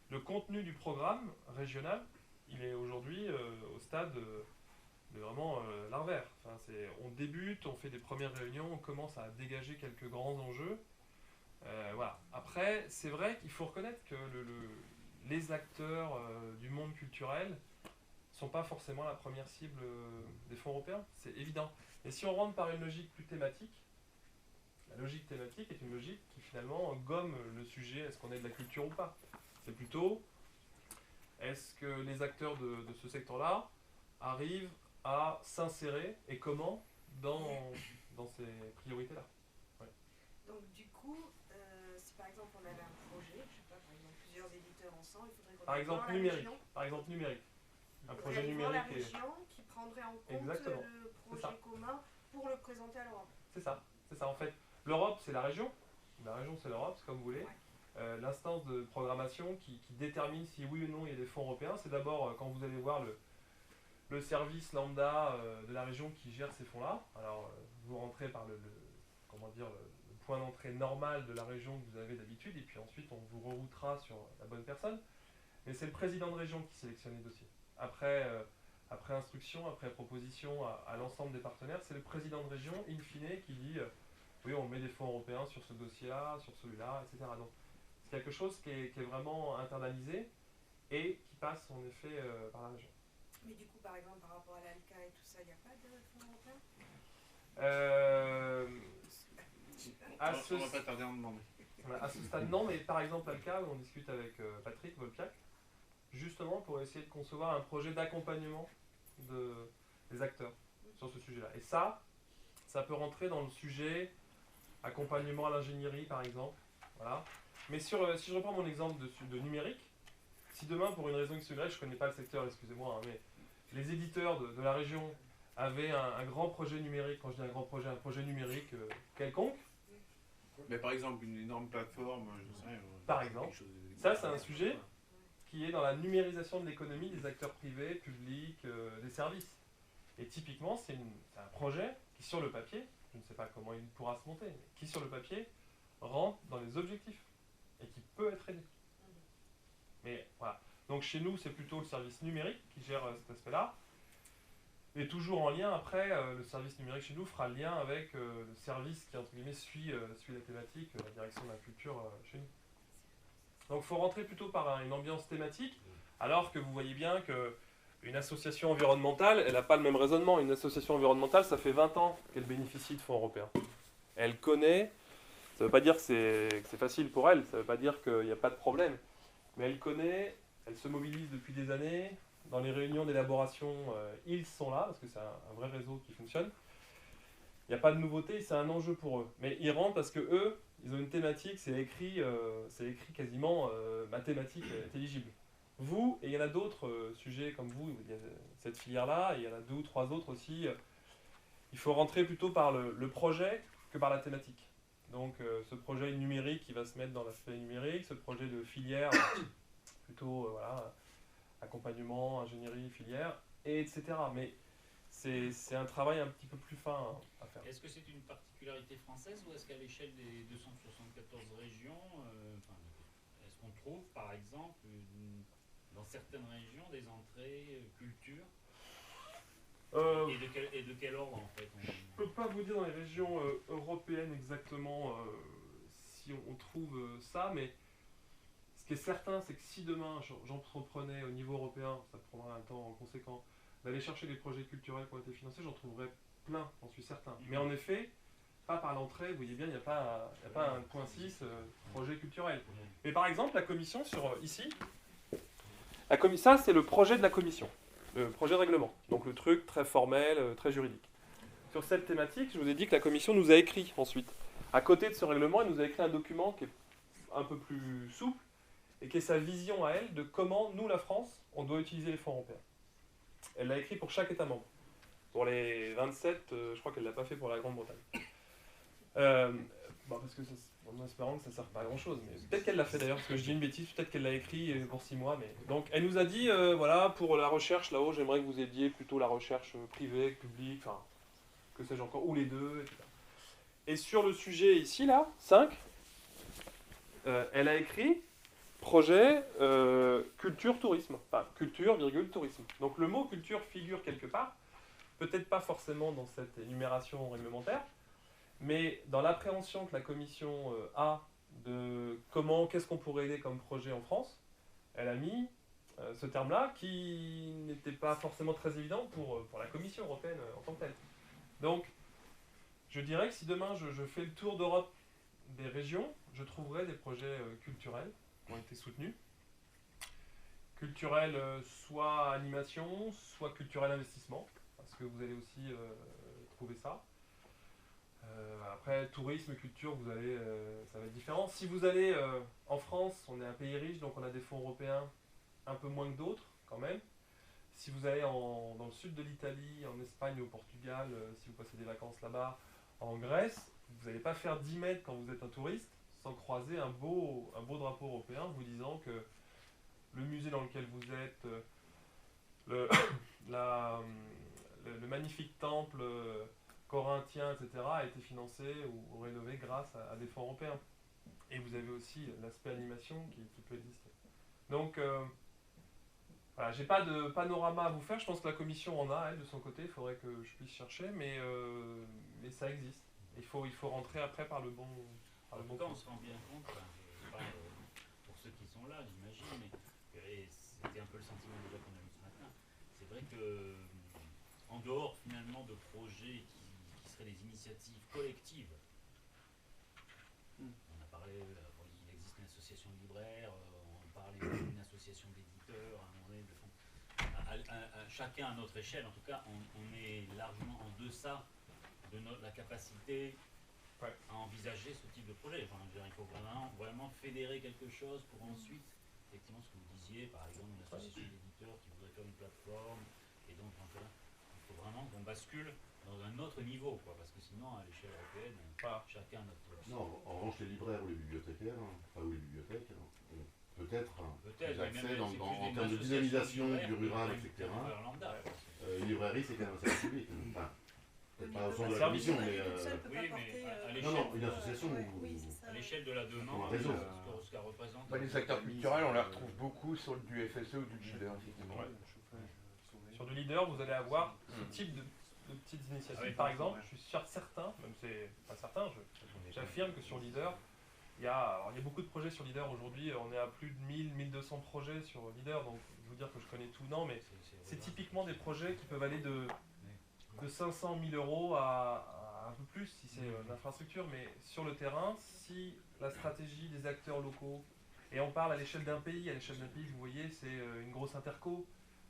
Le contenu du programme régional, il est aujourd'hui au stade de vraiment larvaire. Enfin, on débute, on fait des premières réunions, on commence à dégager quelques grands enjeux. Voilà. Après, c'est vrai qu'il faut reconnaître que les acteurs du monde culturel ne sont pas forcément la première cible des fonds européens, c'est évident. Et si on rentre par une logique plus thématique, la logique thématique est une logique qui finalement gomme le sujet, est-ce qu'on est de la culture ou pas? C'est plutôt, est-ce que les acteurs de ce secteur-là arrivent à s'insérer, et comment, dans ces priorités-là? Ouais. Donc du coup, si par exemple on avait un projet, je sais pas, par exemple plusieurs éditeurs ensemble, il faudrait qu'on par exemple numérique. Un projet numérique. La région qui prendrait en compte Exactement. le projet commun pour le présenter à l'Europe. C'est ça en fait. L'Europe, c'est la région. La région, c'est l'Europe, c'est comme vous voulez. Ouais. L'instance de programmation qui détermine si oui ou non il y a des fonds européens, c'est d'abord quand vous allez voir le service lambda de la région qui gère ces fonds-là. Alors, vous rentrez par le point d'entrée normal de la région que vous avez d'habitude, et puis ensuite on vous reroutera sur la bonne personne. Mais c'est le président de région qui sélectionne les dossiers. Après, après instruction, après proposition à l'ensemble des partenaires, c'est le président de région, in fine, qui dit oui, on met des fonds européens sur ce dossier-là, sur celui-là, etc. Donc c'est quelque chose qui est vraiment internalisé et qui passe en effet par la région. Mais du coup, par exemple, par rapport à l'ALCA et tout ça, il n'y a pas de fonds européens À On va pas tarder à en demander. À ce stade, non, mais par exemple, l'ALCA, on discute avec Patrick Volpiac, justement pour essayer de concevoir un projet d'accompagnement des acteurs sur ce sujet-là. Et ça peut rentrer dans le sujet accompagnement à l'ingénierie, par exemple. Voilà. Mais si je reprends mon exemple de numérique, si demain, pour une raison X ou Y, je ne connais pas le secteur, excusez-moi, hein, mais les éditeurs de la région avaient un grand projet numérique, quand je dis un projet numérique quelconque. Mais par exemple, une énorme plateforme, je sais rien. Par exemple. Ça, c'est un sujet qui est dans la numérisation de l'économie des acteurs privés, publics, des services. Et typiquement, c'est un projet qui, sur le papier, je ne sais pas comment il pourra se monter, mais qui, sur le papier, rentre dans les objectifs et qui peut être aidé. Mais voilà. Donc chez nous, c'est plutôt le service numérique qui gère cet aspect-là. Et toujours en lien, après, le service numérique chez nous fera le lien avec le service qui, entre guillemets, suit la thématique, la direction de la culture chez nous. Donc il faut rentrer plutôt par une ambiance thématique, alors que vous voyez bien qu'une association environnementale, elle n'a pas le même raisonnement. Une association environnementale, ça fait 20 ans qu'elle bénéficie de fonds européens. Elle connaît, ça ne veut pas dire que c'est facile pour elle, ça ne veut pas dire qu'il n'y a pas de problème, mais elle connaît, elle se mobilise depuis des années. Dans les réunions d'élaboration, ils sont là, parce que c'est un vrai réseau qui fonctionne. Il n'y a pas de nouveauté, c'est un enjeu pour eux. Mais ils rentrent parce que eux, ils ont une thématique, c'est écrit quasiment mathématique intelligible. Vous, et il y en a d'autres sujets comme vous, il y a cette filière-là, et il y en a 2 ou 3 autres aussi. Il faut rentrer plutôt par le projet que par la thématique. Donc ce projet numérique qui va se mettre dans l'aspect numérique, ce projet de filière, plutôt voilà, accompagnement, ingénierie, filière, etc. Mais c'est un travail un petit peu plus fin à faire. Est-ce que c'est une particularité française ou est-ce qu'à l'échelle des 274 régions, est-ce qu'on trouve par exemple dans certaines régions des entrées culture et de quel ordre en fait Je ne peux pas vous dire dans les régions européennes exactement si on trouve ça, mais ce qui est certain, c'est que si demain j'entreprenais au niveau européen, ça prendra un temps conséquent, d'aller chercher des projets culturels qui ont été financés, j'en trouverai plein, j'en suis certain. Mais en effet, pas par l'entrée, vous voyez bien, il n'y a pas un point 6 projet culturel. Mais par exemple, la commission ici, ça c'est le projet de la commission, le projet de règlement, donc le truc très formel, très juridique. Sur cette thématique, je vous ai dit que la commission nous a écrit ensuite. À côté de ce règlement, elle nous a écrit un document qui est un peu plus souple, et qui est sa vision à elle de comment, nous, la France, on doit utiliser les fonds européens. Elle l'a écrit pour chaque État membre. Pour les 27, je crois qu'elle ne l'a pas fait pour la Grande-Bretagne. Parce que, en espérant que ça ne sert pas à grand-chose. Mais peut-être qu'elle l'a fait d'ailleurs, parce que je dis une bêtise, peut-être qu'elle l'a écrit pour 6 mois. Mais... Donc elle nous a dit, voilà, pour la recherche là-haut, j'aimerais que vous aidiez plutôt la recherche privée, publique, enfin, que sais-je encore, ou les deux, etc. Et sur le sujet ici, là, 5, elle a écrit projet culture-tourisme. Enfin, culture, tourisme. Donc le mot culture figure quelque part, peut-être pas forcément dans cette énumération réglementaire, mais dans l'appréhension que la commission a de qu'est-ce qu'on pourrait aider comme projet en France, elle a mis ce terme-là qui n'était pas forcément très évident pour la Commission européenne en tant que telle. Donc, je dirais que si demain je fais le tour d'Europe des régions, je trouverai des projets culturels qui ont été soutenus. Culturel, soit animation, soit culturel investissement, parce que vous allez aussi trouver ça. Après, tourisme, culture, ça va être différent. Si vous allez en France, on est un pays riche, donc on a des fonds européens un peu moins que d'autres, quand même. Si vous allez dans le sud de l'Italie, en Espagne ou au Portugal, si vous passez des vacances là-bas, en Grèce, vous n'allez pas faire 10 mètres quand vous êtes un touriste sans croiser un beau drapeau européen vous disant que le musée dans lequel vous êtes, le magnifique temple corinthien, etc., a été financé ou rénové grâce à des fonds européens. Et vous avez aussi l'aspect animation qui peut exister. Donc, Voilà, j'ai pas de panorama à vous faire, je pense que la commission en a, elle, de son côté, il faudrait que je puisse chercher, mais ça existe. Il faut rentrer après par le bon En tout trou. cas, on se rend bien compte, enfin, je parle pour ceux qui sont là, j'imagine, et c'était un peu le sentiment déjà qu'on a eu ce matin. C'est vrai que, en dehors finalement de projets qui seraient des initiatives collectives, on a parlé, bon, il existe une association de libraires, on parlait d'une association d'éditeurs, à un moment donné, chacun à notre échelle, en tout cas, on est largement en deçà de la capacité à envisager ce type de projet. Enfin, je veux dire, il faut vraiment fédérer quelque chose pour ensuite, effectivement, ce que vous disiez, par exemple, une association d'éditeurs qui voudrait faire une plateforme, et donc, il faut vraiment qu'on bascule dans un autre niveau, quoi, parce que sinon, à l'échelle européenne, chacun a notre... Non, en revanche, les libraires ou les bibliothécaires, ou les bibliothèques, ont peut-être des mais accès même, en termes de dynamisation du rural, etc. Une librairie, c'est quand même un service public. Enfin, peut-être pas au sens de la commission, mais... une association à l'échelle de la demande, un réseau. Ce qu'elle représente... Les acteurs culturels, on les retrouve beaucoup sur du FSE ou du leader, effectivement. Sur du leader, vous allez avoir ce type de petites initiatives. Par exemple, je suis certain, même c'est pas certain, j'affirme que sur leader, il y a beaucoup de projets sur leader aujourd'hui. On est à plus de 1200 projets sur leader, donc je vous dire que je connais tout, non, mais c'est typiquement des projets qui peuvent aller de 500 000 euros à un peu plus si c'est l'infrastructure, mais sur le terrain, si la stratégie des acteurs locaux, et on parle à l'échelle d'un pays, vous voyez, c'est une grosse interco,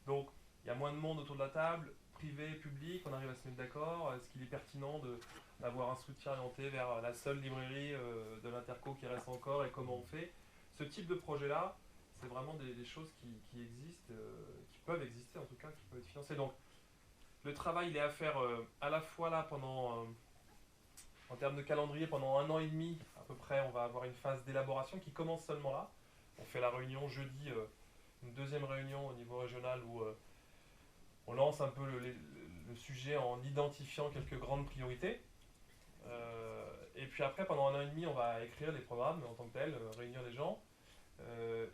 donc il y a moins de monde autour de la table, privé, public, on arrive à se mettre d'accord. Est-ce qu'il est pertinent d'avoir un soutien orienté vers la seule librairie de l'interco qui reste encore, et comment on fait? Ce type de projet-là, c'est vraiment des choses qui existent, qui peuvent exister en tout cas, qui peuvent être financées. Donc le travail, il est à faire à la fois là pendant, en termes de calendrier, pendant 1 an et demi à peu près, on va avoir une phase d'élaboration qui commence seulement là. On fait la réunion jeudi, une deuxième réunion au niveau régional où on lance un peu le sujet en identifiant quelques grandes priorités. Et puis après, pendant 1 an et demi, on va écrire les programmes en tant que tels, réunir les gens.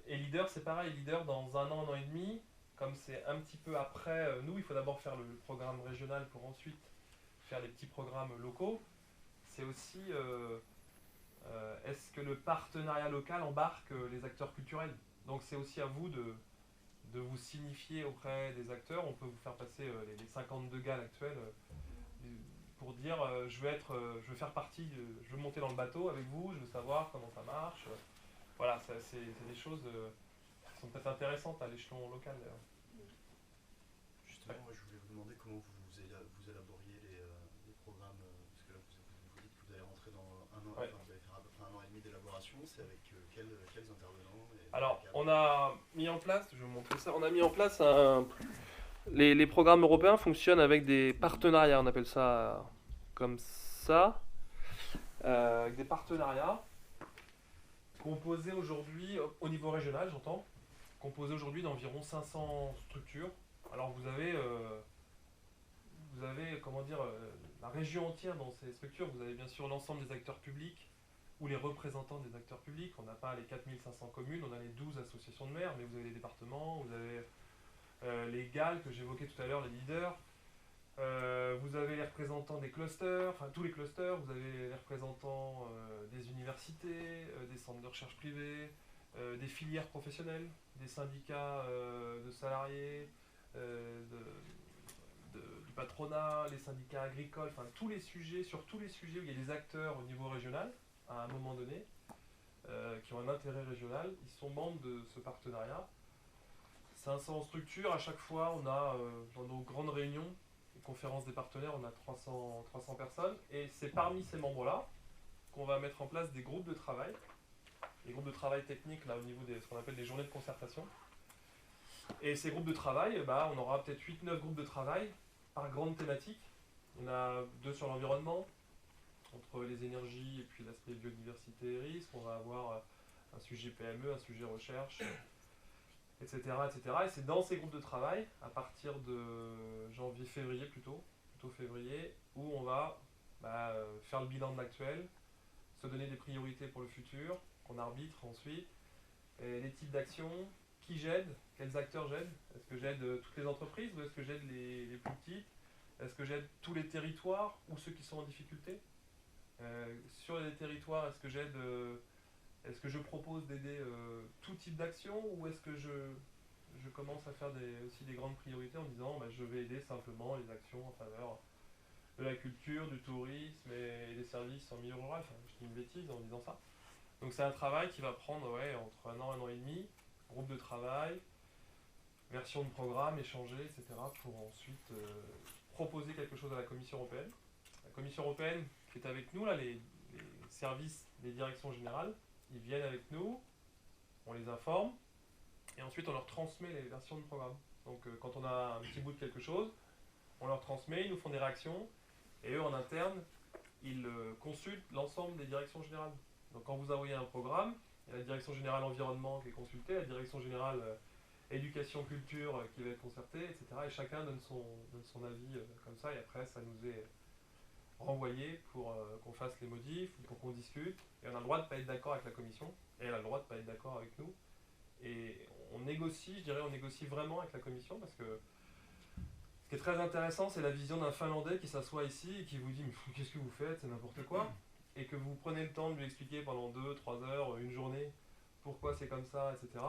Et leader, c'est pareil, leader dans 1 an, 1 an et demi, comme c'est un petit peu après nous, il faut d'abord faire le programme régional pour ensuite faire les petits programmes locaux. C'est aussi, est-ce que le partenariat local embarque les acteurs culturels? Donc c'est aussi à vous de vous signifier auprès des acteurs. On peut vous faire passer les 52 GAL actuels pour dire je veux faire partie, je veux monter dans le bateau avec vous, je veux savoir comment ça marche. Voilà, c'est des choses qui sont peut-être intéressantes à l'échelon local d'ailleurs. Justement, moi, je voulais vous demander comment vous élaboriez les programmes, parce que là vous dites que vous allez rentrer dans 1 an, enfin, vous allez faire à peu près 1 an et demi d'élaboration, c'est avec quels intervenants Alors, on a mis en place, je vais vous montrer ça, on a mis en place les programmes européens fonctionnent avec des partenariats, on appelle ça comme ça, avec des partenariats composés aujourd'hui, au niveau régional j'entends, composés aujourd'hui d'environ 500 structures. Alors vous avez comment dire, la région entière dans ces structures, vous avez bien sûr l'ensemble des acteurs publics, ou les représentants des acteurs publics. On n'a pas les 4500 communes, on a les 12 associations de maires, mais vous avez les départements, vous avez les GAL que j'évoquais tout à l'heure, les leaders, vous avez les représentants des clusters, enfin tous les clusters, vous avez les représentants des universités, des centres de recherche privés, des filières professionnelles, des syndicats de salariés, du patronat, les syndicats agricoles, enfin tous les sujets, sur tous les sujets où il y a des acteurs au niveau régional, à un moment donné, qui ont un intérêt régional, ils sont membres de ce partenariat. 500 structures, à chaque fois on a dans nos grandes réunions, les conférences des partenaires, on a 300 personnes, et c'est parmi ces membres-là qu'on va mettre en place des groupes de travail, des groupes de travail techniques là, au niveau de ce qu'on appelle des journées de concertation. Et ces groupes de travail, on aura peut-être 8-9 groupes de travail par grande thématique. On a 2 sur l'environnement, entre les énergies et puis l'aspect biodiversité et risque. On va avoir un sujet PME, un sujet recherche, etc. Et c'est dans ces groupes de travail, à partir de janvier-février plutôt février, où on va faire le bilan de l'actuel, se donner des priorités pour le futur, qu'on arbitre ensuite, et les types d'actions qui j'aide, quels acteurs j'aide. Est-ce que j'aide toutes les entreprises ou est-ce que j'aide les plus petites? Est-ce que j'aide tous les territoires ou ceux qui sont en difficulté? Sur les territoires, est-ce que je propose d'aider tout type d'action ou est-ce que je commence à faire aussi des grandes priorités en disant je vais aider simplement les actions en faveur de la culture, du tourisme et des services en milieu rural. Enfin, je dis une bêtise en disant ça. Donc c'est un travail qui va prendre entre 1 an et demi, groupe de travail, version de programme, échanger, etc. pour ensuite proposer quelque chose à la Commission européenne. La Commission européenne qui est avec nous, là, les services, les directions générales, ils viennent avec nous, on les informe, et ensuite on leur transmet les versions de programme. Donc quand on a un petit bout de quelque chose, on leur transmet, ils nous font des réactions, et eux en interne, ils consultent l'ensemble des directions générales. Donc quand vous envoyez un programme, il y a la direction générale environnement qui est consultée, la direction générale éducation, culture qui va être concertée, etc. Et chacun donne son avis comme ça, et après ça nous est renvoyé pour qu'on fasse les modifs, pour qu'on discute. Et on a le droit de ne pas être d'accord avec la commission, et elle a le droit de ne pas être d'accord avec nous. Et on négocie, on négocie vraiment avec la commission, parce que ce qui est très intéressant, c'est la vision d'un Finlandais qui s'assoit ici et qui vous dit « Qu'est-ce que vous faites? C'est n'importe quoi !» Et que vous prenez le temps de lui expliquer pendant 2, 3 heures, une journée, pourquoi c'est comme ça, etc.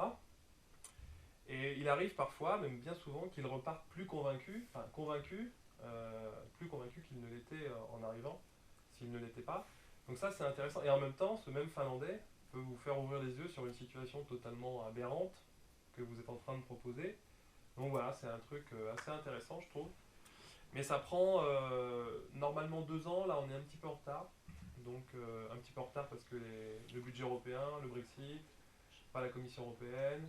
Et il arrive parfois, même bien souvent, qu'il repart plus convaincu qu'il ne l'était en arrivant, s'il ne l'était pas. Donc ça, c'est intéressant. Et en même temps, ce même Finlandais peut vous faire ouvrir les yeux sur une situation totalement aberrante que vous êtes en train de proposer. Donc voilà, c'est un truc assez intéressant, je trouve. Mais ça prend normalement 2 ans. Là, on est un petit peu en retard. Donc un petit peu en retard parce que le budget européen, le Brexit, pas la Commission européenne,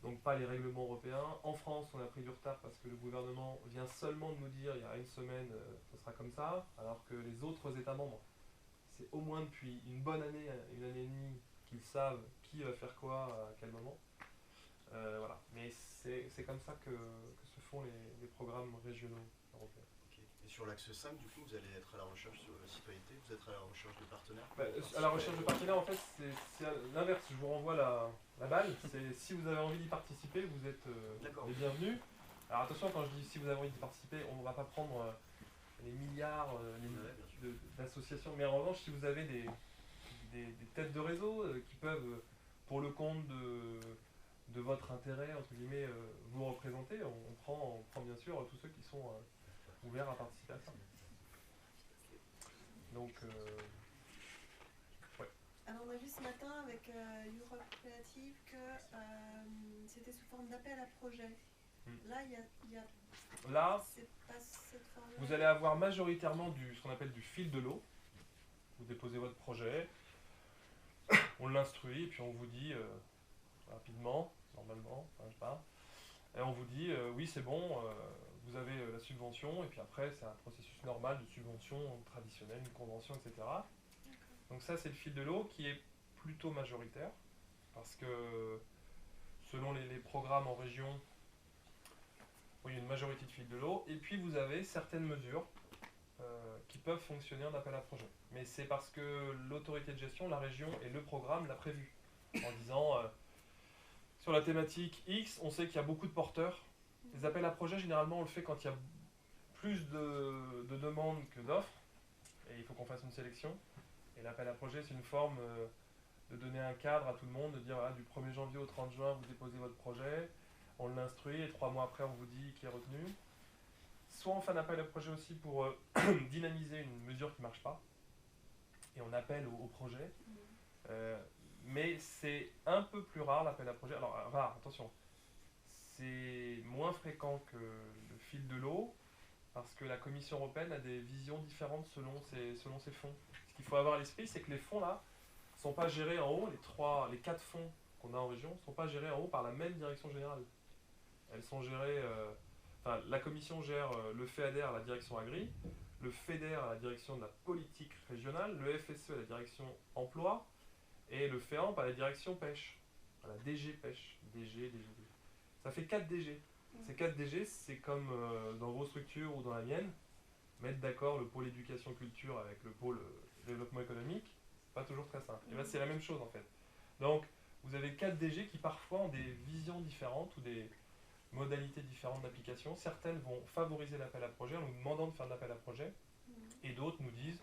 donc pas les règlements européens. En France, on a pris du retard parce que le gouvernement vient seulement de nous dire il y a une semaine, ce sera comme ça, alors que les autres États membres, c'est au moins depuis une bonne année, une année et demie, qu'ils savent qui va faire quoi, à quel moment. Voilà. Mais c'est comme ça que se font les programmes régionaux européens. Ok. Et sur l'axe 5, du coup, vous allez être à la recherche sur la citoyenneté, vous êtes à la recherche de partenaires À la recherche de partenaires, en fait, c'est l'inverse. Je vous renvoie la balle. C'est si vous avez envie d'y participer, vous êtes les bienvenus. Alors attention, quand je dis si vous avez envie d'y participer, on ne va pas prendre les milliards d'associations. Mais en revanche, si vous avez des têtes de réseau qui peuvent, pour le compte de votre intérêt, entre guillemets, vous représenter, on prend bien sûr tous ceux qui sont ouverts à participer à ça. Donc, ouais. Alors on a vu ce matin avec Europe Creative que c'était sous forme d'appel à projet. Là, Là, c'est pas cette forme-là. vous allez avoir majoritairement ce qu'on appelle du fil de l'eau. Vous déposez votre projet, on l'instruit, et puis on vous dit rapidement, normalement, enfin, je sais pas, et on vous dit oui c'est bon, vous avez la subvention, et puis après c'est un processus normal de subvention traditionnelle, une convention, etc. Donc ça c'est le fil de l'eau qui est plutôt majoritaire, parce que selon les programmes en région, il y a une majorité de fil de l'eau, et puis vous avez certaines mesures qui peuvent fonctionner en appel à projet. Mais c'est parce que l'autorité de gestion, la région et le programme l'a prévu, en disant sur la thématique X, on sait qu'il y a beaucoup de porteurs. Les appels à projet, généralement, on le fait quand il y a plus de demandes que d'offres, et il faut qu'on fasse une sélection. Et l'appel à projet, c'est une forme de donner un cadre à tout le monde, de dire du 1er janvier au 30 juin, vous déposez votre projet, on l'instruit, et 3 mois après, on vous dit qui est retenu. Soit on fait un appel à projet aussi pour dynamiser une mesure qui ne marche pas, et on appelle au projet. Mais c'est un peu plus rare l'appel à projet. Alors rare, attention, c'est moins fréquent que le fil de l'eau, parce que la Commission européenne a des visions différentes selon ses fonds. Ce qu'il faut avoir à l'esprit, c'est que les fonds là ne sont pas gérés en haut, les 4 fonds qu'on a en région ne sont pas gérés en haut par la même direction générale. Elles sont gérées, la Commission gère le FEADER à la direction Agri, le FEDER à la direction de la politique régionale, le FSE à la direction emploi, et le FEAMP à la direction pêche, à la DG pêche, DG. Ça fait 4 DG. Ces 4 DG, c'est comme dans vos structures ou dans la mienne, mettre d'accord le pôle éducation culture avec le pôle développement économique, c'est pas toujours très simple. Et bien c'est la même chose en fait. Donc vous avez 4 DG qui parfois ont des visions différentes ou des modalités différentes d'application. Certaines vont favoriser l'appel à projet en nous demandant de faire de l'appel à projet, et d'autres nous disent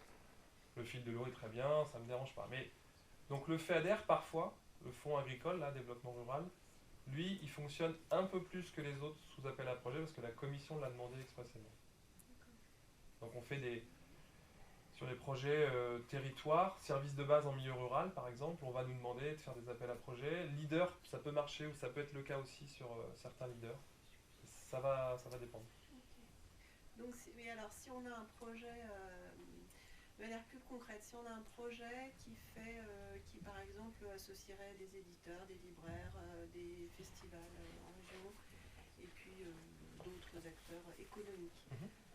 le fil de l'eau est très bien, ça ne me dérange pas. Mais donc le FEADER, parfois, le fonds agricole, là, développement rural, lui, il fonctionne un peu plus que les autres sous appel à projet parce que la commission l'a demandé expressément. Donc on fait sur les projets territoires, services de base en milieu rural par exemple, on va nous demander de faire des appels à projets. Leader, ça peut marcher ou ça peut être le cas aussi sur certains leaders. Ça va dépendre. Donc, mais alors, si on a un projet de manière plus concrète, si on a un projet qui par exemple associerait des éditeurs, des libraires, des festivals en région, et puis d'autres acteurs économiques,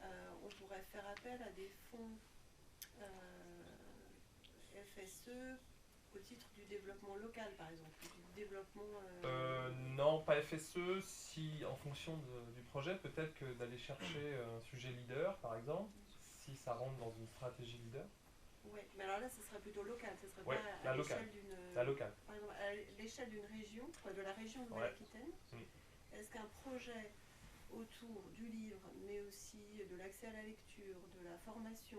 on pourrait faire appel à des fonds FSE au titre du développement local, par exemple, du développement... Non, pas FSE, si en fonction du projet, peut-être que d'aller chercher un sujet leader, par exemple, si ça rentre dans une stratégie leader. Oui, mais alors là, ce serait plutôt local, ce serait Ouais, pas à l'échelle d'une... La locale. Par exemple, à l'échelle d'une région, de la région Nouvelle-Aquitaine, est-ce qu'un projet autour du livre, mais aussi de l'accès à la lecture, de la formation,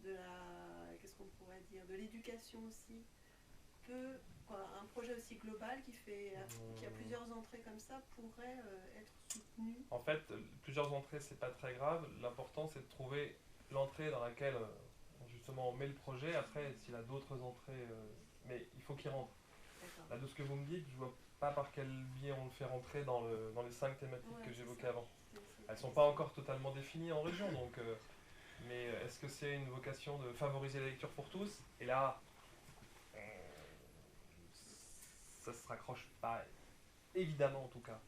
de la... qu'est-ce qu'on pourrait dire, de l'éducation aussi, un projet aussi global qui a plusieurs entrées comme ça, pourrait être soutenu? En fait, plusieurs entrées, c'est pas très grave. L'important, c'est de trouver l'entrée dans laquelle justement on met le projet. Après, s'il a d'autres entrées, mais il faut qu'il rentre. Là, de ce que vous me dites, je vois pas par quel biais on le fait rentrer dans les 5 thématiques que j'évoquais avant. Elles sont pas encore totalement définies en région, donc. Mais est-ce que c'est une vocation de favoriser la lecture pour tous? Et là, ça se raccroche pas, évidemment en tout cas,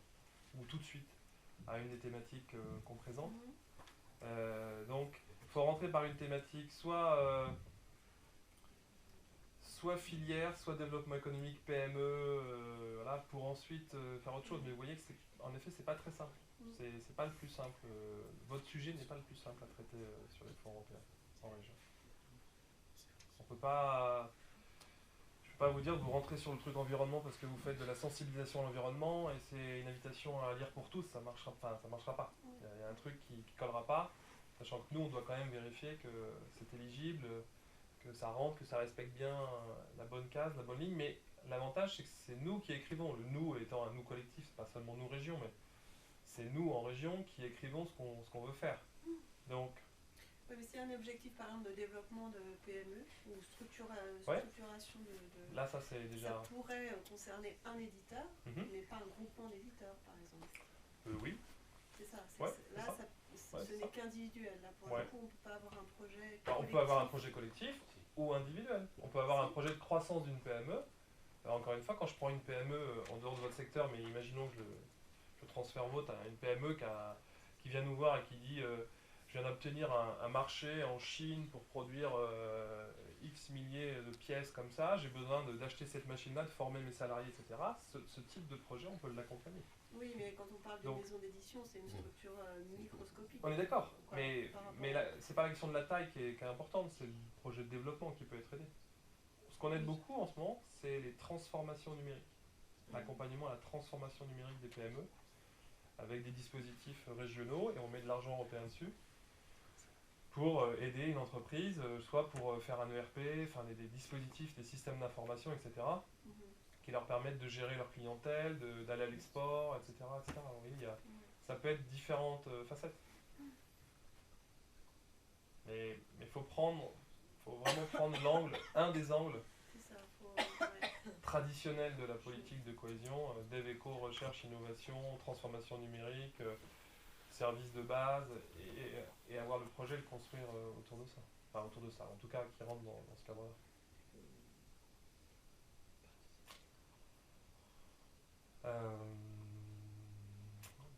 ou tout de suite, à une des thématiques qu'on présente. Donc, il faut rentrer par une thématique, soit filière, soit développement économique, PME, voilà, pour ensuite faire autre chose. Mais vous voyez que en effet, c'est pas très simple. C'est pas le plus simple. Votre sujet n'est pas le plus simple à traiter sur les fonds européens, en région. On peut pas... Je peux pas vous dire de vous rentrer sur le truc environnement parce que vous faites de la sensibilisation à l'environnement et c'est une invitation à lire pour tous, ça marchera pas. Il y a un truc qui collera pas, sachant que nous, on doit quand même vérifier que c'est éligible, que ça rentre, que ça respecte bien la bonne case, la bonne ligne, mais l'avantage, c'est que c'est nous qui écrivons, le nous étant un nous collectif, c'est pas seulement nous région, mais c'est nous en région qui écrivons ce qu'on veut faire. Donc, oui, mais s'il y a un objectif par exemple de développement de PME ou structuration de... Là, ça c'est déjà... Ça pourrait concerner un éditeur, mais pas un groupement d'éditeurs par exemple. Oui. C'est ça. Là, ce n'est qu'individuel. Là, pour le coup, on ne peut pas avoir un projet collectif. On peut avoir un projet collectif ou individuel. On peut avoir un projet de croissance d'une PME. Alors, encore une fois, quand je prends une PME en dehors de votre secteur, mais imaginons que je transfère votre à une PME qui vient nous voir et qui dit je viens d'obtenir un marché en Chine pour produire X milliers de pièces comme ça, j'ai besoin d'acheter cette machine-là, de former mes salariés, etc. Ce type de projet, on peut l'accompagner. Oui, mais quand on parle d'une maison d'édition, c'est une structure microscopique. On est d'accord, mais c'est pas la question de la taille qui est importante, c'est le projet de développement qui peut être aidé. Ce qu'on aide beaucoup en ce moment, c'est les transformations numériques. L'accompagnement à la transformation numérique des PME, avec des dispositifs régionaux, et on met de l'argent européen dessus, pour aider une entreprise, soit pour faire un ERP, enfin des dispositifs, des systèmes d'information, etc., qui leur permettent de gérer leur clientèle, d'aller à l'export, etc. etc. Oui, ça peut être différentes facettes. Mais il faut vraiment prendre l'angle, un des angles traditionnels de la politique de cohésion, dev éco, recherche, innovation, transformation numérique, services de base, et avoir le projet, le construire autour de ça. Enfin, autour de ça, en tout cas, qui rentre dans ce cadre-là.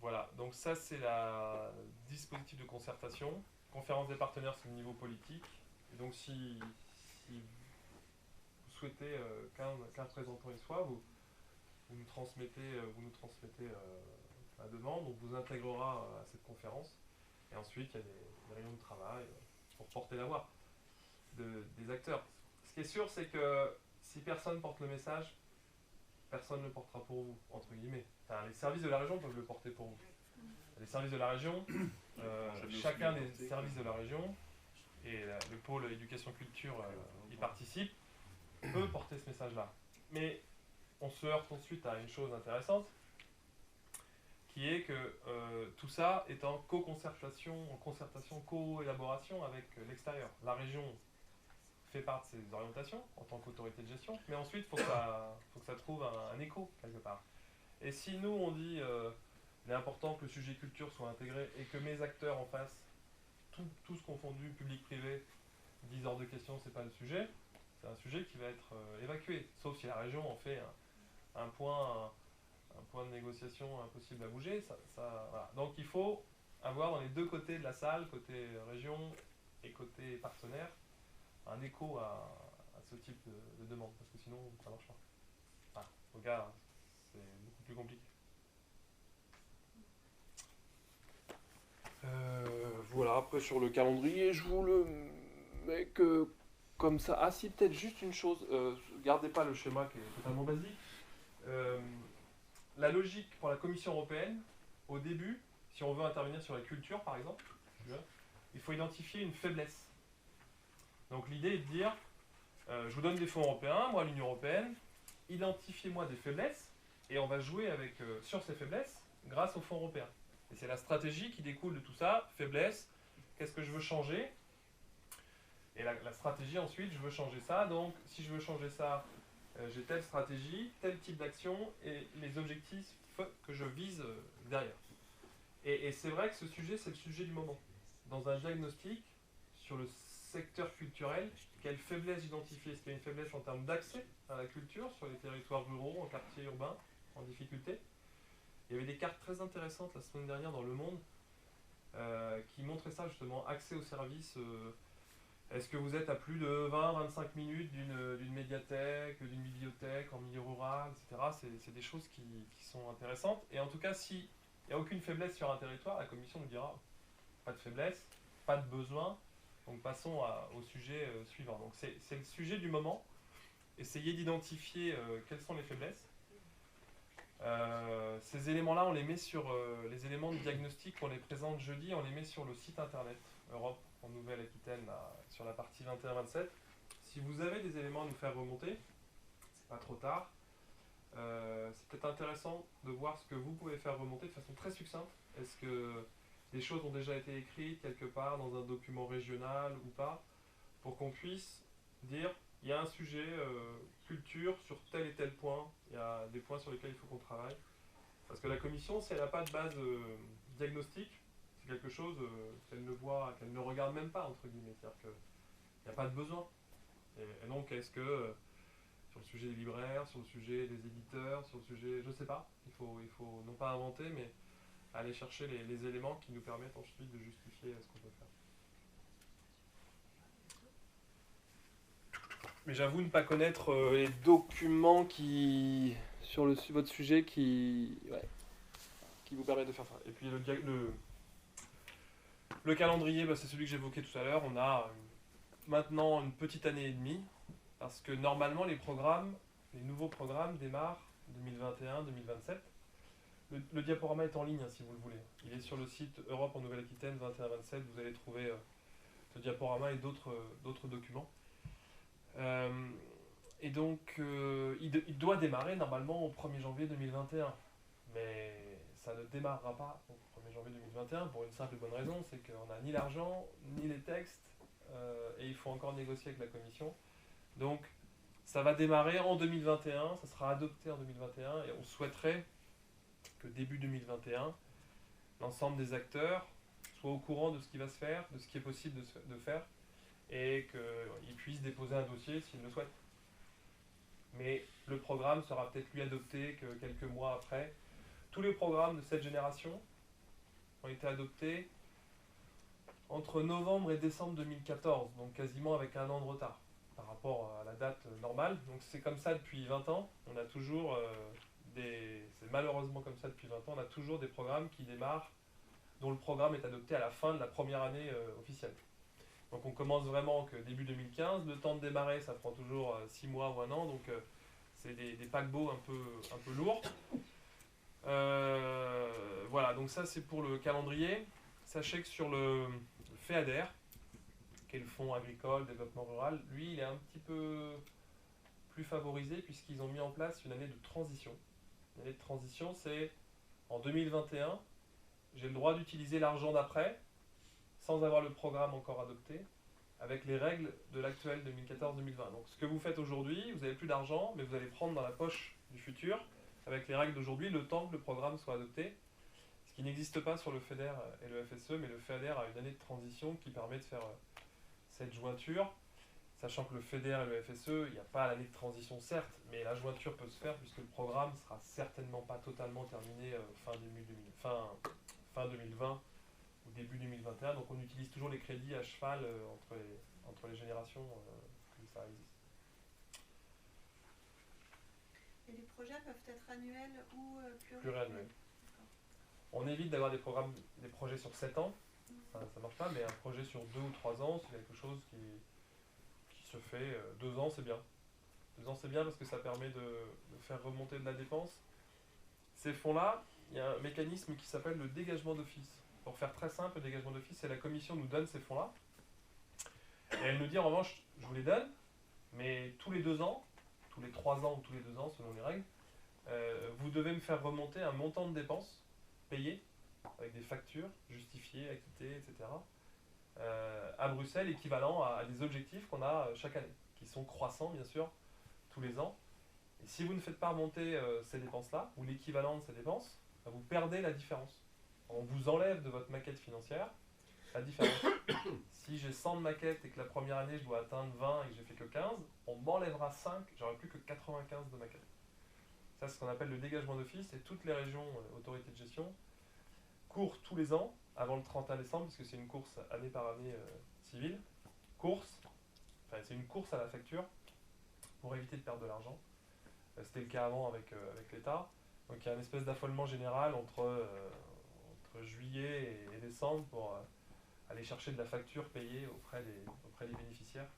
Voilà, donc ça c'est le dispositif de concertation. Conférence des partenaires, c'est le niveau politique. Et donc si vous souhaitez qu'un représentant y soit, vous nous transmettez la demande, on vous intégrera à cette conférence. Et ensuite, il y a des réunions de travail pour porter la voix des acteurs. Ce qui est sûr, c'est que si personne porte le message, personne ne le portera pour vous, entre guillemets. Enfin, les services de la région peuvent le porter pour vous. Les services de la région, chacun des services de la région, et le pôle éducation culture y participe, peut porter ce message-là. Mais on se heurte ensuite à une chose intéressante, qui est que tout ça est en co-concertation, co-élaboration avec l'extérieur. La région fait part de ses orientations en tant qu'autorité de gestion, mais ensuite il faut que ça trouve un écho quelque part. Et si nous on dit il est important que le sujet culture soit intégré et que mes acteurs en face, tous confondus, public-privé, disent hors de question, c'est pas le sujet, c'est un sujet qui va être évacué. Sauf si la région en fait un point de négociation impossible à bouger. Voilà. Donc il faut avoir dans les deux côtés de la salle, côté région et côté partenaire, un écho à ce type de demande, parce que sinon ça ne marche pas. Voilà. En tout cas, c'est beaucoup plus compliqué. Voilà, après sur le calendrier, je vous le mets que comme ça. Ah si, peut-être juste une chose, gardez pas le schéma qui est totalement basique. La logique pour la Commission européenne, au début, si on veut intervenir sur la culture par exemple, il faut identifier une faiblesse. Donc l'idée est de dire, je vous donne des fonds européens, moi l'Union européenne, identifiez-moi des faiblesses, et on va jouer sur ces faiblesses grâce aux fonds européens. Et c'est la stratégie qui découle de tout ça, faiblesse, qu'est-ce que je veux changer? Et la stratégie ensuite, je veux changer ça, donc si je veux changer ça, j'ai telle stratégie, tel type d'action, et les objectifs que je vise derrière. Et c'est vrai que ce sujet, c'est le sujet du moment. Dans un diagnostic sur le secteur culturel, quelle faiblesse identifier? Est-ce qu'il y a une faiblesse en termes d'accès à la culture sur les territoires ruraux, en quartiers urbains, en difficulté? Il y avait des cartes très intéressantes la semaine dernière dans Le Monde qui montraient ça justement, accès aux services. Est-ce que vous êtes à plus de 20-25 minutes d'une médiathèque, d'une bibliothèque en milieu rural, etc. C'est des choses qui sont intéressantes. Et en tout cas, s'il n'y a aucune faiblesse sur un territoire, la Commission nous dira pas de faiblesse, pas de besoin. Donc passons au sujet suivant. Donc c'est le sujet du moment. Essayez d'identifier quelles sont les faiblesses. Ces éléments-là, on les met sur les éléments de diagnostic, on les présente jeudi, on les met sur le site internet Europe en Nouvelle-Aquitaine, sur la partie 21-27. Si vous avez des éléments à nous faire remonter, c'est pas trop tard. C'est peut-être intéressant de voir ce que vous pouvez faire remonter de façon très succincte. Est-ce que des choses ont déjà été écrites quelque part dans un document régional ou pas, pour qu'on puisse dire il y a un sujet culture sur tel et tel point, il y a des points sur lesquels il faut qu'on travaille. Parce que la commission, si elle n'a pas de base diagnostique, c'est quelque chose qu'elle ne voit, qu'elle ne regarde même pas, entre guillemets. C'est-à-dire qu'il n'y a pas de besoin. Et donc, est-ce que sur le sujet des libraires, sur le sujet des éditeurs, sur le sujet, je ne sais pas, il faut non pas inventer, mais aller chercher les éléments qui nous permettent ensuite de justifier ce qu'on peut faire. Mais j'avoue ne pas connaître les documents sur votre sujet qui vous permettent de faire ça. Et puis le calendrier, c'est celui que j'évoquais tout à l'heure. On a maintenant une petite année et demie, parce que normalement les nouveaux programmes démarrent 2021-2027. Le diaporama est en ligne, si vous le voulez. Il est sur le site Europe en Nouvelle-Aquitaine 21-27. Vous allez trouver ce diaporama et d'autres documents. Et donc, il doit démarrer normalement au 1er janvier 2021. Mais ça ne démarrera pas au 1er janvier 2021 pour une simple et bonne raison, c'est qu'on n'a ni l'argent, ni les textes, et il faut encore négocier avec la Commission. Donc, ça va démarrer en 2021, ça sera adopté en 2021, et on souhaiterait que début 2021, l'ensemble des acteurs soient au courant de ce qui va se faire, de ce qui est possible de faire, et qu'ils puissent déposer un dossier s'ils le souhaitent. Mais le programme sera peut-être lui adopté que quelques mois après. Tous les programmes de cette génération ont été adoptés entre novembre et décembre 2014, donc quasiment avec un an de retard par rapport à la date normale. Donc c'est comme ça depuis 20 ans. On a toujours c'est malheureusement comme ça depuis 20 ans, on a toujours des programmes qui démarrent, dont le programme est adopté à la fin de la première année officielle. Donc on commence vraiment que début 2015, le temps de démarrer ça prend toujours 6 mois ou un an, donc c'est des paquebots un peu lourds. Voilà, donc ça c'est pour le calendrier. Sachez que sur le FEADER, qui est le Fonds agricole développement rural, lui il est un petit peu plus favorisé puisqu'ils ont mis en place une année de transition. Une année de transition, c'est en 2021, j'ai le droit d'utiliser l'argent d'après sans avoir le programme encore adopté, avec les règles de l'actuel 2014-2020. Donc ce que vous faites aujourd'hui, vous n'avez plus d'argent, mais vous allez prendre dans la poche du futur, avec les règles d'aujourd'hui, le temps que le programme soit adopté, ce qui n'existe pas sur le FEDER et le FSE, mais le FEDER a une année de transition qui permet de faire cette jointure, sachant que le FEDER et le FSE, il n'y a pas l'année de transition certes, mais la jointure peut se faire puisque le programme ne sera certainement pas totalement terminé fin 2020 ou début 2021, donc on utilise toujours les crédits à cheval entre les générations que ça existe. Et les projets peuvent être annuels ou Pluriannuels. On évite d'avoir des projets sur 7 ans, ça ne marche pas, mais un projet sur 2 ou 3 ans, c'est quelque chose qui se fait. 2 ans, c'est bien. 2 ans, c'est bien parce que ça permet de faire remonter de la dépense. Ces fonds-là, il y a un mécanisme qui s'appelle le dégagement d'office. Pour faire très simple, le dégagement d'office, c'est la commission nous donne ces fonds-là. Et elle nous dit en revanche, je vous les donne, mais tous les 2 ans, tous les 3 ans ou tous les 2 ans selon les règles, vous devez me faire remonter un montant de dépenses payé, avec des factures justifiées, acquittées, etc. À Bruxelles, équivalent à des objectifs qu'on a chaque année, qui sont croissants bien sûr, tous les ans. Et si vous ne faites pas remonter ces dépenses-là, ou l'équivalent de ces dépenses, vous perdez la différence. On vous enlève de votre maquette financière la différence. Si j'ai 100 de maquettes et que la première année je dois atteindre 20 et que j'ai fait que 15, on m'enlèvera 5, j'aurai plus que 95 de maquettes. Ça c'est ce qu'on appelle le dégagement d'office, et toutes les régions autorités de gestion courent tous les ans, avant le 31 décembre, puisque c'est une course année par année civile, c'est une course à la facture pour éviter de perdre de l'argent. C'était le cas avant avec l'État. Donc il y a une espèce d'affolement général entre juillet et décembre pour aller chercher de la facture payée auprès des bénéficiaires,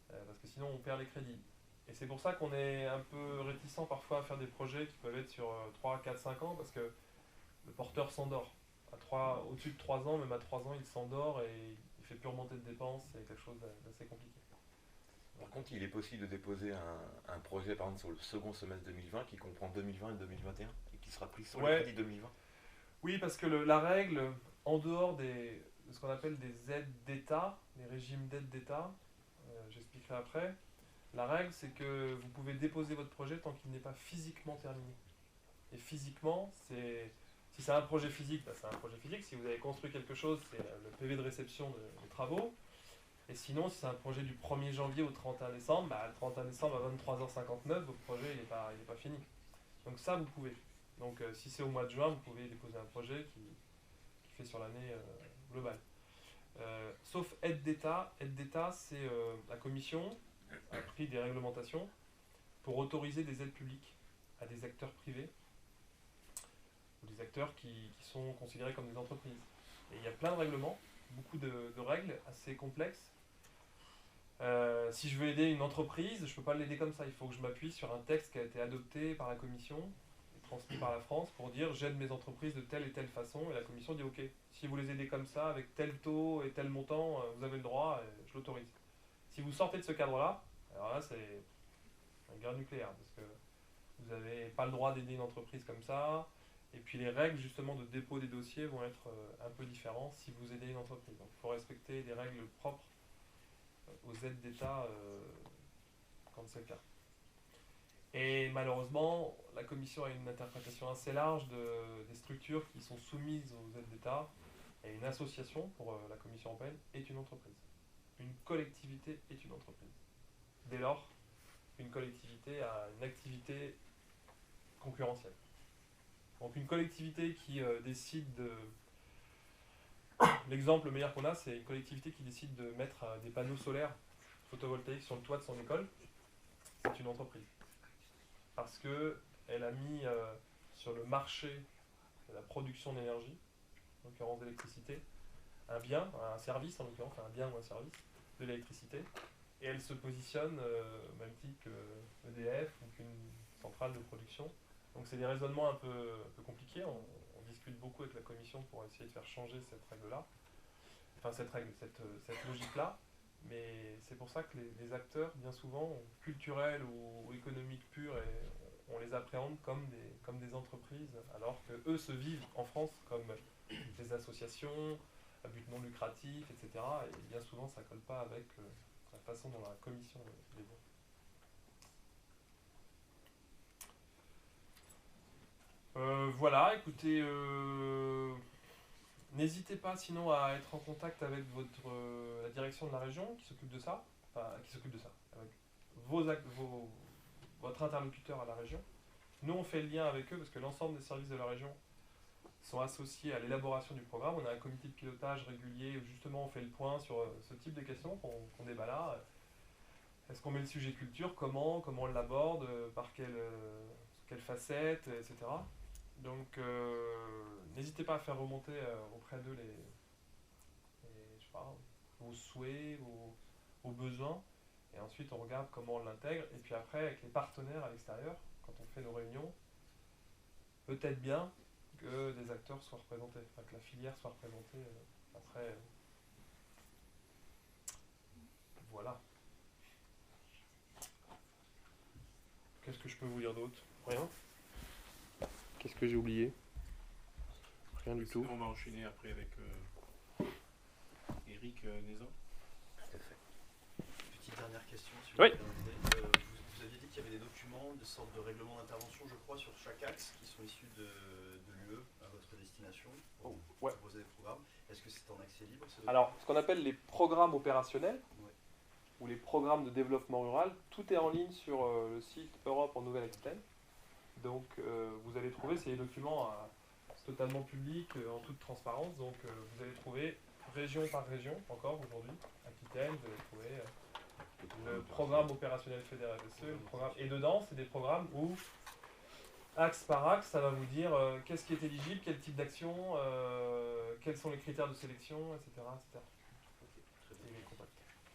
parce que sinon on perd les crédits. Et c'est pour ça qu'on est un peu réticent parfois à faire des projets qui peuvent être sur 3, 4, 5 ans, parce que le porteur s'endort. Au-dessus de 3 ans, même à 3 ans, il s'endort et il ne fait plus remonter de dépenses, c'est quelque chose d'assez compliqué. Par contre, il est possible de déposer un projet par exemple sur le second semestre 2020 qui comprend 2020 et 2021 et qui sera pris sur le crédit 2020. Oui, parce que la règle, en dehors de ce qu'on appelle des aides d'État, les régimes d'aide d'État, j'expliquerai après, la règle c'est que vous pouvez déposer votre projet tant qu'il n'est pas physiquement terminé. Et physiquement, si c'est un projet physique, c'est un projet physique. Si vous avez construit quelque chose, c'est le PV de réception des travaux. Et sinon, si c'est un projet du 1er janvier au 31 décembre, le 31 décembre à 23h59, votre projet il n'est pas fini. Donc ça, vous pouvez. Donc si c'est au mois de juin, vous pouvez déposer un projet qui fait sur l'année globale. Sauf aide d'État. Aide d'État, c'est la Commission a pris des réglementations pour autoriser des aides publiques à des acteurs privés ou des acteurs qui sont considérés comme des entreprises. Et il y a plein de règlements, beaucoup de règles assez complexes. Si je veux aider une entreprise, je ne peux pas l'aider comme ça. Il faut que je m'appuie sur un texte qui a été adopté par la Commission et transmis par la France pour dire j'aide mes entreprises de telle et telle façon. Et la Commission dit ok, si vous les aidez comme ça, avec tel taux et tel montant, vous avez le droit, et je l'autorise. Si vous sortez de ce cadre-là, alors là c'est une guerre nucléaire parce que vous n'avez pas le droit d'aider une entreprise comme ça. Et puis les règles justement de dépôt des dossiers vont être un peu différentes si vous aidez une entreprise. Donc il faut respecter des règles propres aux aides d'État quand c'est le cas. Et malheureusement, la Commission a une interprétation assez large des structures qui sont soumises aux aides d'État. Et une association, pour la Commission européenne, est une entreprise. Une collectivité est une entreprise. Dès lors, une collectivité a une activité concurrentielle. Donc une collectivité qui décide de... L'exemple le meilleur qu'on a, c'est une collectivité qui décide de mettre des panneaux solaires photovoltaïques sur le toit de son école. C'est une entreprise. Parce qu'elle a mis sur le marché de la production d'énergie, en l'occurrence d'électricité, un bien, un service en l'occurrence, un bien ou un service de l'électricité. et elle se positionne au même titre que EDF ou qu'une centrale de production. Donc c'est des raisonnements un peu compliqués. On discute beaucoup avec la commission pour essayer de faire changer cette règle-là, enfin cette logique-là. Mais c'est pour ça que les acteurs, bien souvent, culturels ou économiques purs, on les appréhende comme des entreprises, alors qu'eux se vivent en France comme des associations à but non lucratif, etc. Et bien souvent, ça ne colle pas avec la façon dont la commission les voit. Voilà, écoutez, n'hésitez pas sinon à être en contact avec la direction de la région qui s'occupe de ça, avec votre interlocuteur à la région. Nous, on fait le lien avec eux parce que l'ensemble des services de la région sont associés à l'élaboration du programme. On a un comité de pilotage régulier où justement on fait le point sur ce type de questions qu'on débat là. Est-ce qu'on met le sujet culture, comment on l'aborde, par quelle facette, etc. Donc n'hésitez pas à faire remonter auprès d'eux je sais pas, vos souhaits, vos besoins, et ensuite on regarde comment on l'intègre, et puis après avec les partenaires à l'extérieur, quand on fait nos réunions, peut-être bien que des acteurs soient représentés, enfin que la filière soit représentée après. Voilà. Qu'est-ce que je peux vous dire d'autre? Rien? Qu'est-ce que j'ai oublié? Rien du tout. On va enchaîner après avec Eric Nézan. Tout à fait. Petite dernière question, si vous Oui. me permettez. Vous aviez dit qu'il y avait des documents, des sortes de règlements d'intervention, je crois, sur chaque axe, qui sont issus de l'UE à votre destination, pour Ouais. proposer des programmes. Est-ce que c'est en accès libre ces Alors, ce qu'on appelle les programmes opérationnels, Ouais. ou les programmes de développement rural, tout est en ligne sur le site Europe en Nouvelle-Aquitaine. Donc, vous allez trouver ces documents totalement publics, en toute transparence. Donc, vous allez trouver région par région, encore aujourd'hui, Aquitaine, vous allez trouver le programme opérationnel FEDER-FSE, le programme. Et dedans, c'est des programmes où, axe par axe, ça va vous dire qu'est-ce qui est éligible, quel type d'action, quels sont les critères de sélection, etc. etc. Très Et bien. les contacts.